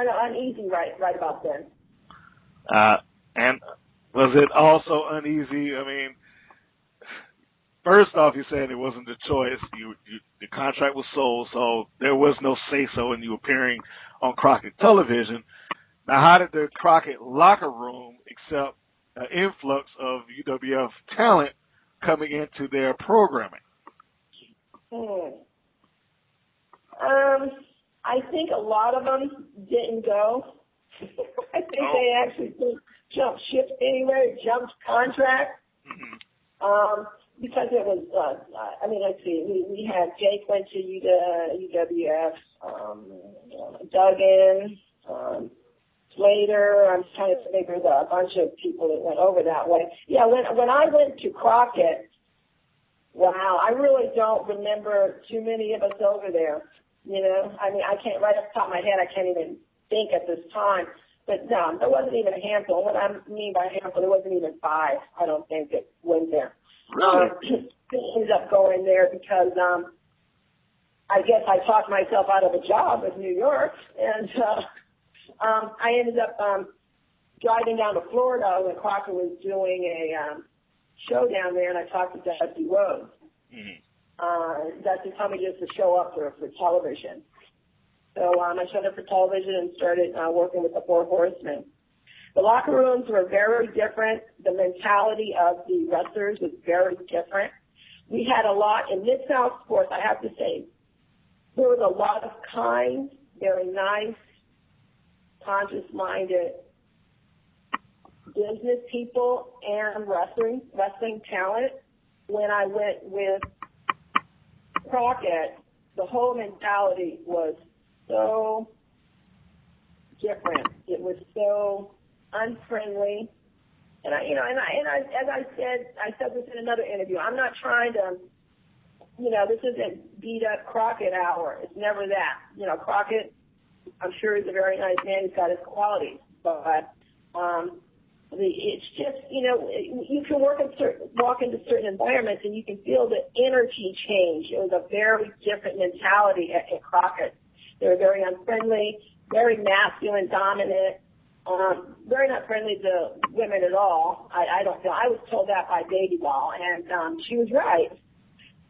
of uneasy right about then. And was it also uneasy? I mean, first off, you said it wasn't a choice. The contract was sold, so there was no say-so in you appearing on Crockett Television. Now, how did the Crockett locker room accept an influx of UWF talent coming into their programming? I think a lot of them didn't go. I think they actually jumped ship anyway, jumped contract. Because it was, let's see, we had Jake went to UWF, Duggan, Slater. I'm trying to think there's a bunch of people that went over that way. Yeah, when I went to Crockett, wow, I really don't remember too many of us over there. You know, I mean, I can't, right off the top of my head, I can't even think at this time. But no, there wasn't even a handful. What I mean by a handful, there wasn't even 5, I don't think, that went there. Really? Ended up going there because I guess I talked myself out of a job in New York, and I ended up driving down to Florida when Crocker was doing a show down there, and I talked to Dusty Rhodes. Dusty told me just to show up for television. So I showed up for television and started working with the Four Horsemen. The locker rooms were very different. The mentality of the wrestlers was very different. We had a lot in Mid-South sports, I have to say. There was a lot of kind, very nice, conscious-minded business people and wrestling talent. When I went with Crockett, the whole mentality was so different. It was so unfriendly, and as I said this in another interview, I'm not trying to, this isn't beat up Crockett hour. It's never that. Crockett, I'm sure he's a very nice man. He's got his qualities, but it's just, you can walk into certain environments and you can feel the energy change. It was a very different mentality at Crockett. They were very unfriendly, very masculine, dominant. Very not friendly to women at all. I don't know. I was told that by Baby Doll, and she was right.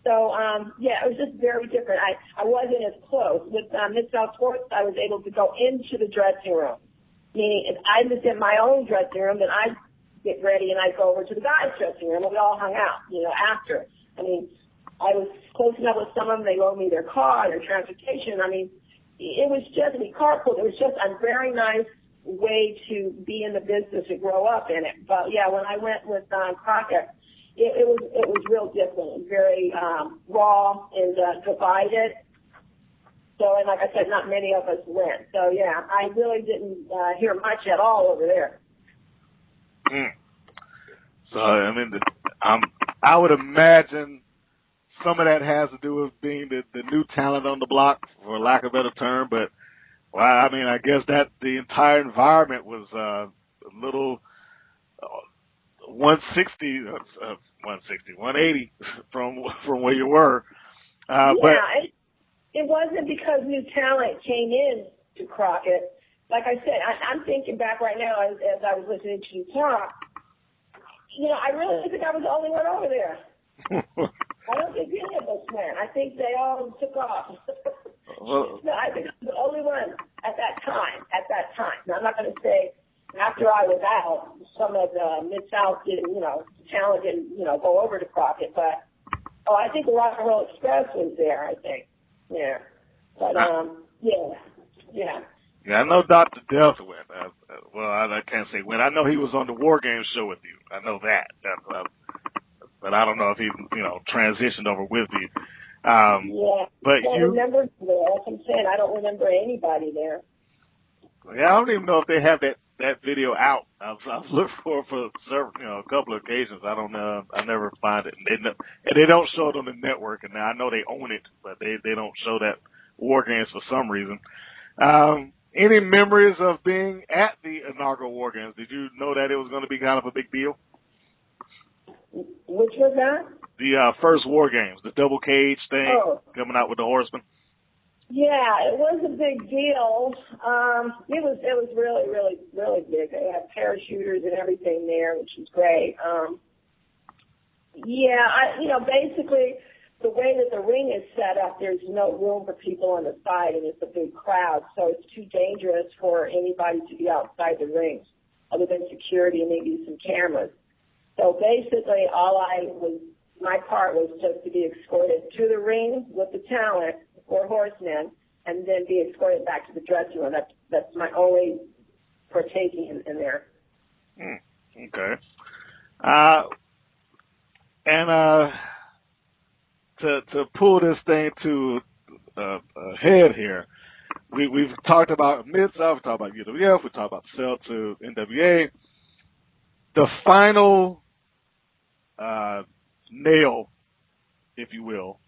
So, it was just very different. I wasn't as close. With Mid-South Sports, I was able to go into the dressing room. Meaning, if I was in my own dressing room, then I'd get ready and I'd go over to the guys' dressing room, and we all hung out, after. I mean, I was close enough with some of them. They loaned me their car, their transportation. I mean, it was just, carpool. It was just a very nice way to be in the business and grow up in it. But yeah, when I went with Crockett, it was real different, very raw and divided. So, and like I said, not many of us went. So yeah, I really didn't hear much at all over there. So I mean, I would imagine some of that has to do with being the new talent on the block, for lack of a better term, but. Well, I mean, I guess that the entire environment was a little 180 from where you were. But it wasn't because new talent came in to Crockett. Like I said, I'm thinking back right now as I was listening to you talk. I really think I was the only one over there. I don't think any of us went. I think they all took off. No, I think I was the only one at that time. Now, I'm not going to say after I was out, some of the Mid-South didn't, talent didn't, go over to Crockett. But, I think the Rock and Roll Express was there, I think. Yeah. But, yeah. Yeah, I know Dr. Delta went. I can't say when. I know he was on the War Games show with you. I know that. But I don't know if he, transitioned over with you. But I don't remember there. That's what I'm saying. I don't remember anybody there. Yeah, I don't even know if they have that video out. I've looked for several, a couple of occasions. I don't know. I never find it. And they don't show it on the network. And I know they own it, but they don't show that War Games for some reason. Any memories of being at the inaugural War Games? Did you know that it was going to be kind of a big deal? Which was that? The first War Games, the double cage thing, coming out with the Horsemen. Yeah, it was a big deal. It was really, really, really big. They had parachuters and everything there, which was great. Basically, the way that the ring is set up, there's no room for people on the side, and it's a big crowd, so it's too dangerous for anybody to be outside the ring, other than security and maybe some cameras. So basically, my part was just to be escorted to the ring with the talent, 4 horsemen, and then be escorted back to the dressing room. That's my only partaking in there. Okay. To pull this thing to a head here, we've talked about Mid-South, we talked about UWF, we talked about sell to NWA. The final nail, if you will,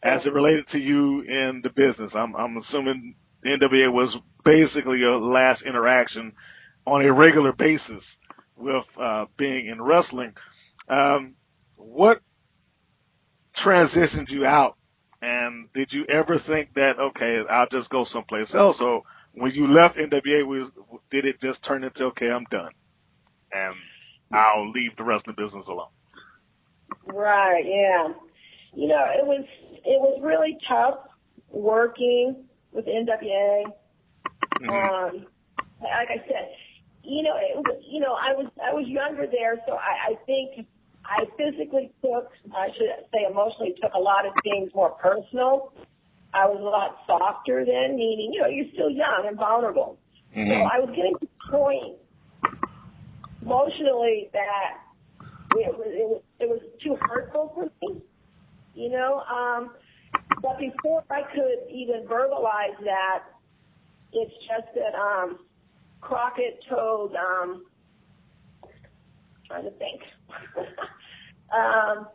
as it related to you in the business. I'm assuming the NWA was basically your last interaction on a regular basis with being in wrestling. What transitioned you out, and did you ever think that, okay, I'll just go someplace else? Or when you left NWA, did it just turn into, okay, I'm done, and I'll leave the wrestling business alone? Right, yeah. It was really tough working with NWA. Mm-hmm. Like I said, I was younger there, so I think I physically emotionally took a lot of things more personal. I was a lot softer then, meaning, you're still young and vulnerable. Mm-hmm. So I was getting to the point emotionally that it was too hurtful for me, But before I could even verbalize that, it's just that Crockett told, trying to think. I'm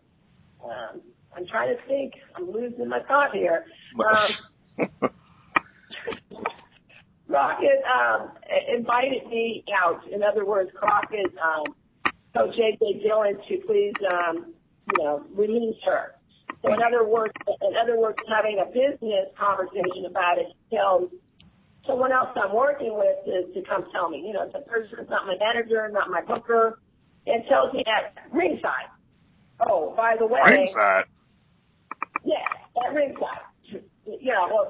trying to think. I'm losing my thought here. Crockett invited me out. In other words, Crockett told J.J. Dillon to please, release her. So in other words, having a business conversation about it, tells someone else I'm working with to come tell me. The person's not my manager, not my booker, and tells me at ringside. Oh, by the way. Ringside? Yeah, at ringside.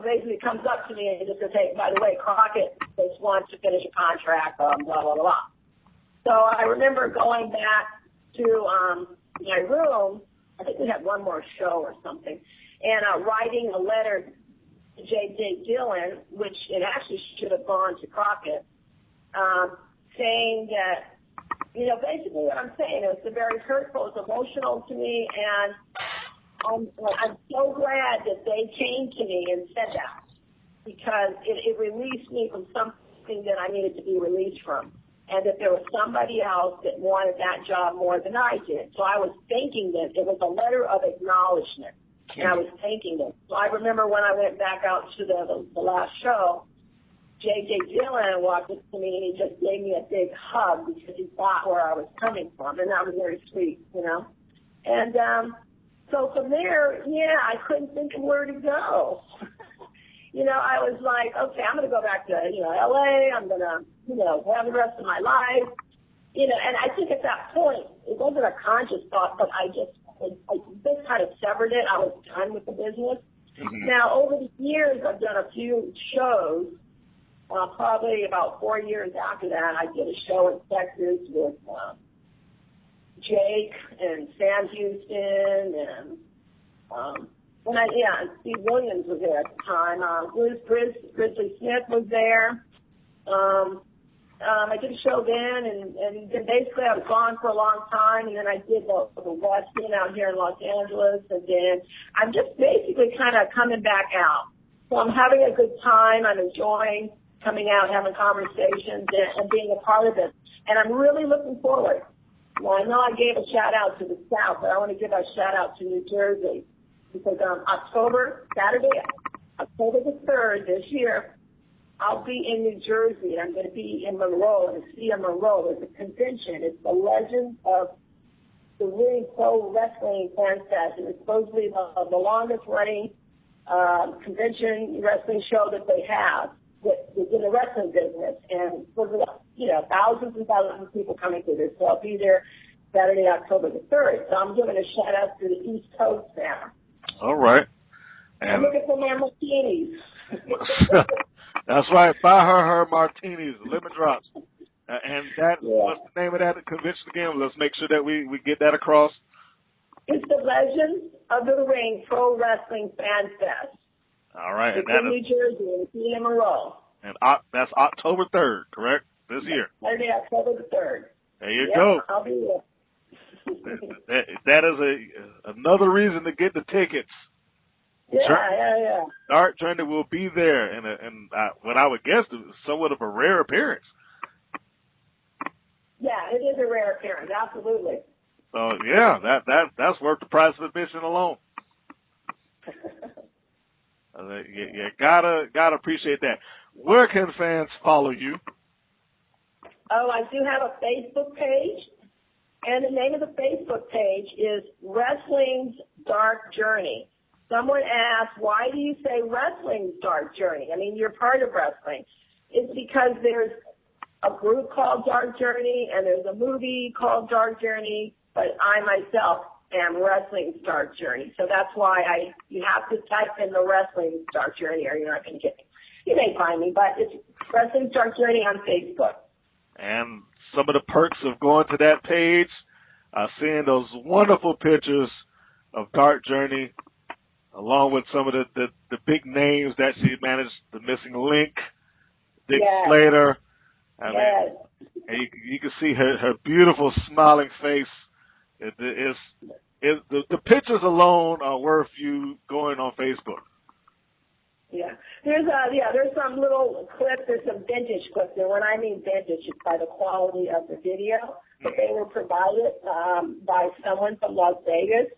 Basically comes up to me and just says, hey, by the way, Crockett just wants to finish a contract, blah, blah, blah. So I remember going back to my room. I think we had one more show or something, and writing a letter to J.J. Dillon, which it actually should have gone to Crockett, saying that, basically what I'm saying is it's very hurtful, it's emotional to me, and I'm so glad that they came to me and said that, because it released me from something that I needed to be released from, and that there was somebody else that wanted that job more than I did. So I was thinking that it was a letter of acknowledgement, and I was thinking that. So I remember when I went back out to the last show, J.J. Dillon walked up to me and he just gave me a big hug because he thought where I was coming from, and that was very sweet, And so from there, I couldn't think of where to go. I was like, okay, I'm going to go back to, L.A., I'm going to, have the rest of my life. And I think at that point, it wasn't a conscious thought, but I just kind of severed it. I was done with the business. Mm-hmm. Now, over the years, I've done a few shows. Probably about 4 years after that, I did a show in Texas with Jake and Sam Houston, and Steve Williams was there at the time. Bruce Grizzly Smith was there. I did a show then, and then basically I was gone for a long time, and then I did the West End out here in Los Angeles, and then I'm just basically kind of coming back out. So I'm having a good time. I'm enjoying coming out, having conversations, and being a part of it. And I'm really looking forward. Well, I know I gave a shout-out to the South, but I want to give a shout-out to New Jersey, because Saturday, October the 3rd this year, I'll be in New Jersey, and I'm going to be in Monroe, in the city of Monroe. It's a convention. It's the Legend of the Ring Pro Wrestling Fan Fest, and it's supposed to be the longest-running convention wrestling show that they have within the wrestling business. And for thousands and thousands of people coming through this. So I'll be there Saturday, October the 3rd. So I'm giving a shout out to the East Coast now. All right. I'm looking for my martinis. That's right. Buy her martinis, lemon drops. And that, what's the name of that convention again? Let's make sure that we get that across. It's the Legends of the Ring Pro Wrestling Fan Fest. All right. It's in New Jersey, in Inaugural. And that's October 3rd, correct? This year. Saturday, October the 3rd. There you go. I'll be there. that is another reason to get the tickets. Yeah. Dark Journey will be there, and what I would guess is somewhat of a rare appearance. Yeah, it is a rare appearance, absolutely. So yeah, that's worth the price of admission alone. You gotta appreciate that. Where can fans follow you? Oh, I do have a Facebook page, and the name of the Facebook page is Wrestling's Dark Journey. Someone asked, why do you say Wrestling's Dark Journey? I mean, you're part of wrestling. It's because there's a group called Dark Journey, and there's a movie called Dark Journey, but I myself am Wrestling's Dark Journey. So that's why you have to type in the Wrestling's Dark Journey, or you're not going to get me. You may find me, but it's Wrestling's Dark Journey on Facebook. And some of the perks of going to that page, seeing those wonderful pictures of Dark Journey, along with some of the big names that she managed, the Missing Link, Dick Slater. I mean, and you can see her beautiful smiling face. The pictures alone are worth you going on Facebook. Yeah, there's some little clips. There's some vintage clips, and when I mean vintage, it's by the quality of the video. But they were provided by someone from Las Vegas,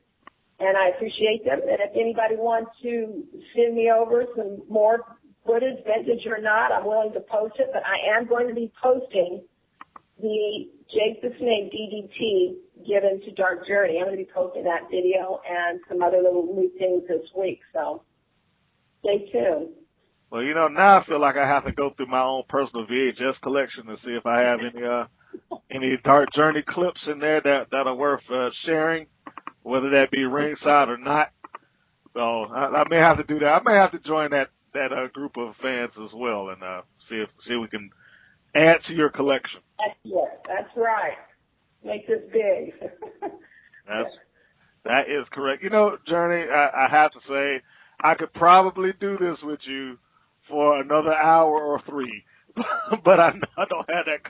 and I appreciate them. And if anybody wants to send me over some more footage, vintage or not, I'm willing to post it. But I am going to be posting the Jake the Snake DDT given to Dark Journey. I'm going to be posting that video and some other little new things this week. So stay tuned. Well, now I feel like I have to go through my own personal VHS collection to see if I have any Dark Journey clips in there that are worth sharing, whether that be ringside or not. So I may have to do that. I may have to join that group of fans as well and see if we can add to your collection. That's right. Make this big. That is correct. Journey, I have to say, I could probably do this with you for another hour or three, but I don't have that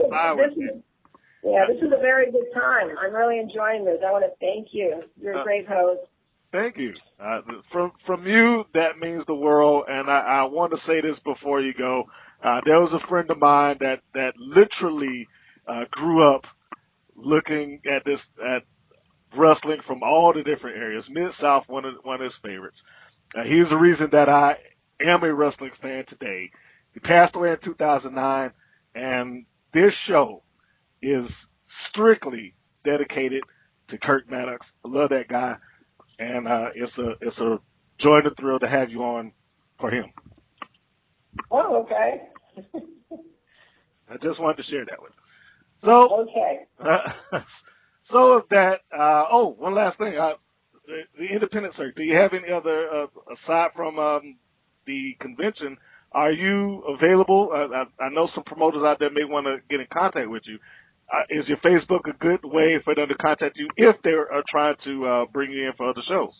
time with you. This is a very good time. I'm really enjoying this. I want to thank you. You're a great host. Thank you. From you, that means the world. And I want to say this before you go. There was a friend of mine that literally grew up looking at wrestling from all the different areas. Mid-South, one of his favorites. He's the reason that I am a wrestling fan today. He passed away in 2009, and this show is strictly dedicated to Kirk Maddox. I love that guy, and it's a joy and a thrill to have you on for him. Oh, okay. I just wanted to share that with you. So, okay. So of that, one last thing. The independent circuit, do you have any other, aside from the convention, are you available? I know some promoters out there may want to get in contact with you. Is your Facebook a good way for them to contact you if they are trying to bring you in for other shows?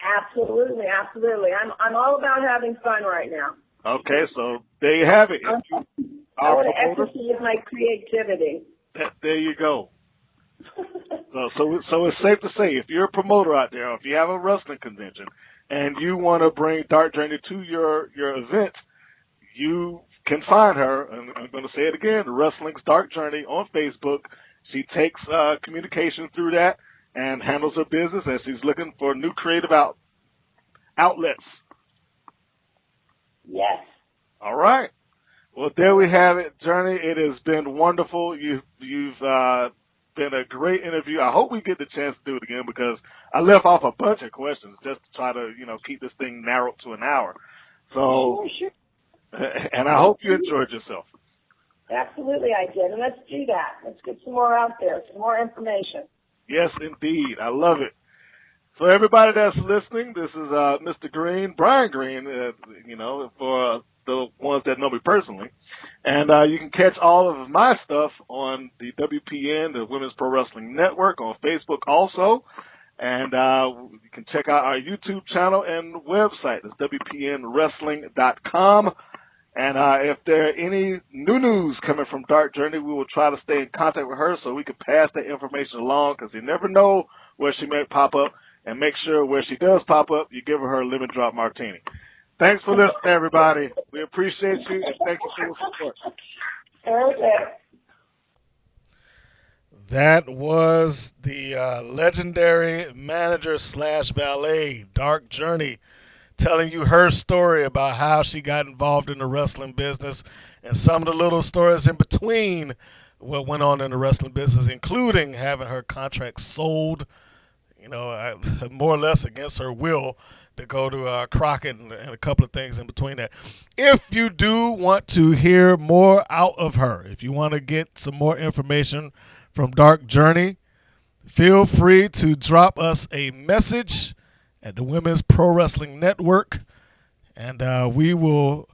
Absolutely. I'm all about having fun right now. Okay, so there you have it. I want to exercise my creativity. There you go. So it's safe to say, if you're a promoter out there, or if you have a wrestling convention and you want to bring Dark Journey to your event, you can find her, and I'm going to say it again, Wrestling's Dark Journey on Facebook. She takes communication through that and handles her business as she's looking for new creative outlets. Yes. All right. Well, there we have it, Journey. It has been wonderful. You've been a great interview. I hope we get the chance to do it again because I left off a bunch of questions just to try to, keep this thing narrowed to an hour. So, and I hope you enjoyed yourself. Absolutely, I did. And let's do that. Let's get some more out there, some more information. Yes, indeed. I love it. So everybody that's listening, this is Mr. Green, Brian Green, for the ones that know me personally. And you can catch all of my stuff on the WPN, the Women's Pro Wrestling Network, on Facebook also. And you can check out our YouTube channel and website. It's WPNWrestling.com. And if there are any new news coming from Dark Journey, we will try to stay in contact with her so we can pass that information along, because you never know where she may pop up. And make sure where she does pop up, you give her a lemon drop martini. Thanks for listening, everybody. We appreciate you, and thank you for your support. Okay. That was the legendary manager / valet, Dark Journey, telling you her story about how she got involved in the wrestling business and some of the little stories in between what went on in the wrestling business, including having her contract sold, more or less against her will, to go to Crockett and a couple of things in between that. If you do want to hear more out of her, if you want to get some more information from Dark Journey, feel free to drop us a message at the Women's Pro Wrestling Network, and we will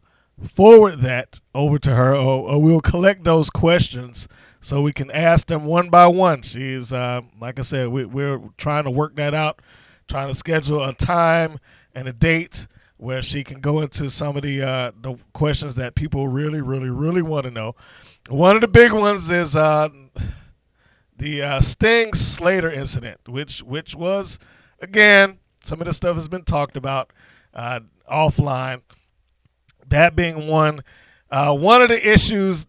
forward that over to her, or we'll collect those questions so we can ask them one by one. She's, like I said, we're trying to work that out, trying to schedule a time and a date where she can go into some of the questions that people really, really, really want to know. One of the big ones is the Sting Slater incident, which was, again, some of this stuff has been talked about offline. That being one. One of the issues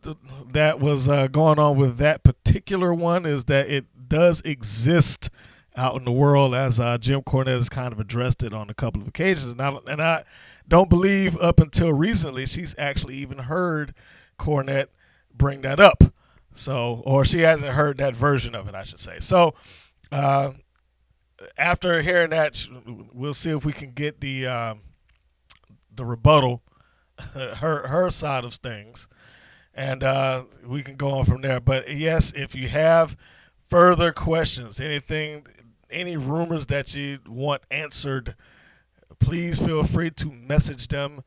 that was going on with that particular one is that it does exist out in the world, as Jim Cornette has kind of addressed it on a couple of occasions. And I don't believe up until recently she's actually even heard Cornette bring that up. So, or she hasn't heard that version of it, I should say. So, after hearing that, we'll see if we can get the rebuttal, her side of things, and we can go on from there. But yes, if you have further questions, any rumors that you want answered, please feel free to message them.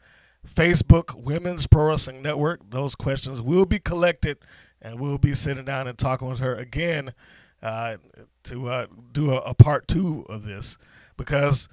Facebook, Women's Pro Wrestling Network. Those questions will be collected, and we'll be sitting down and talking with her again to do a part 2 of this, because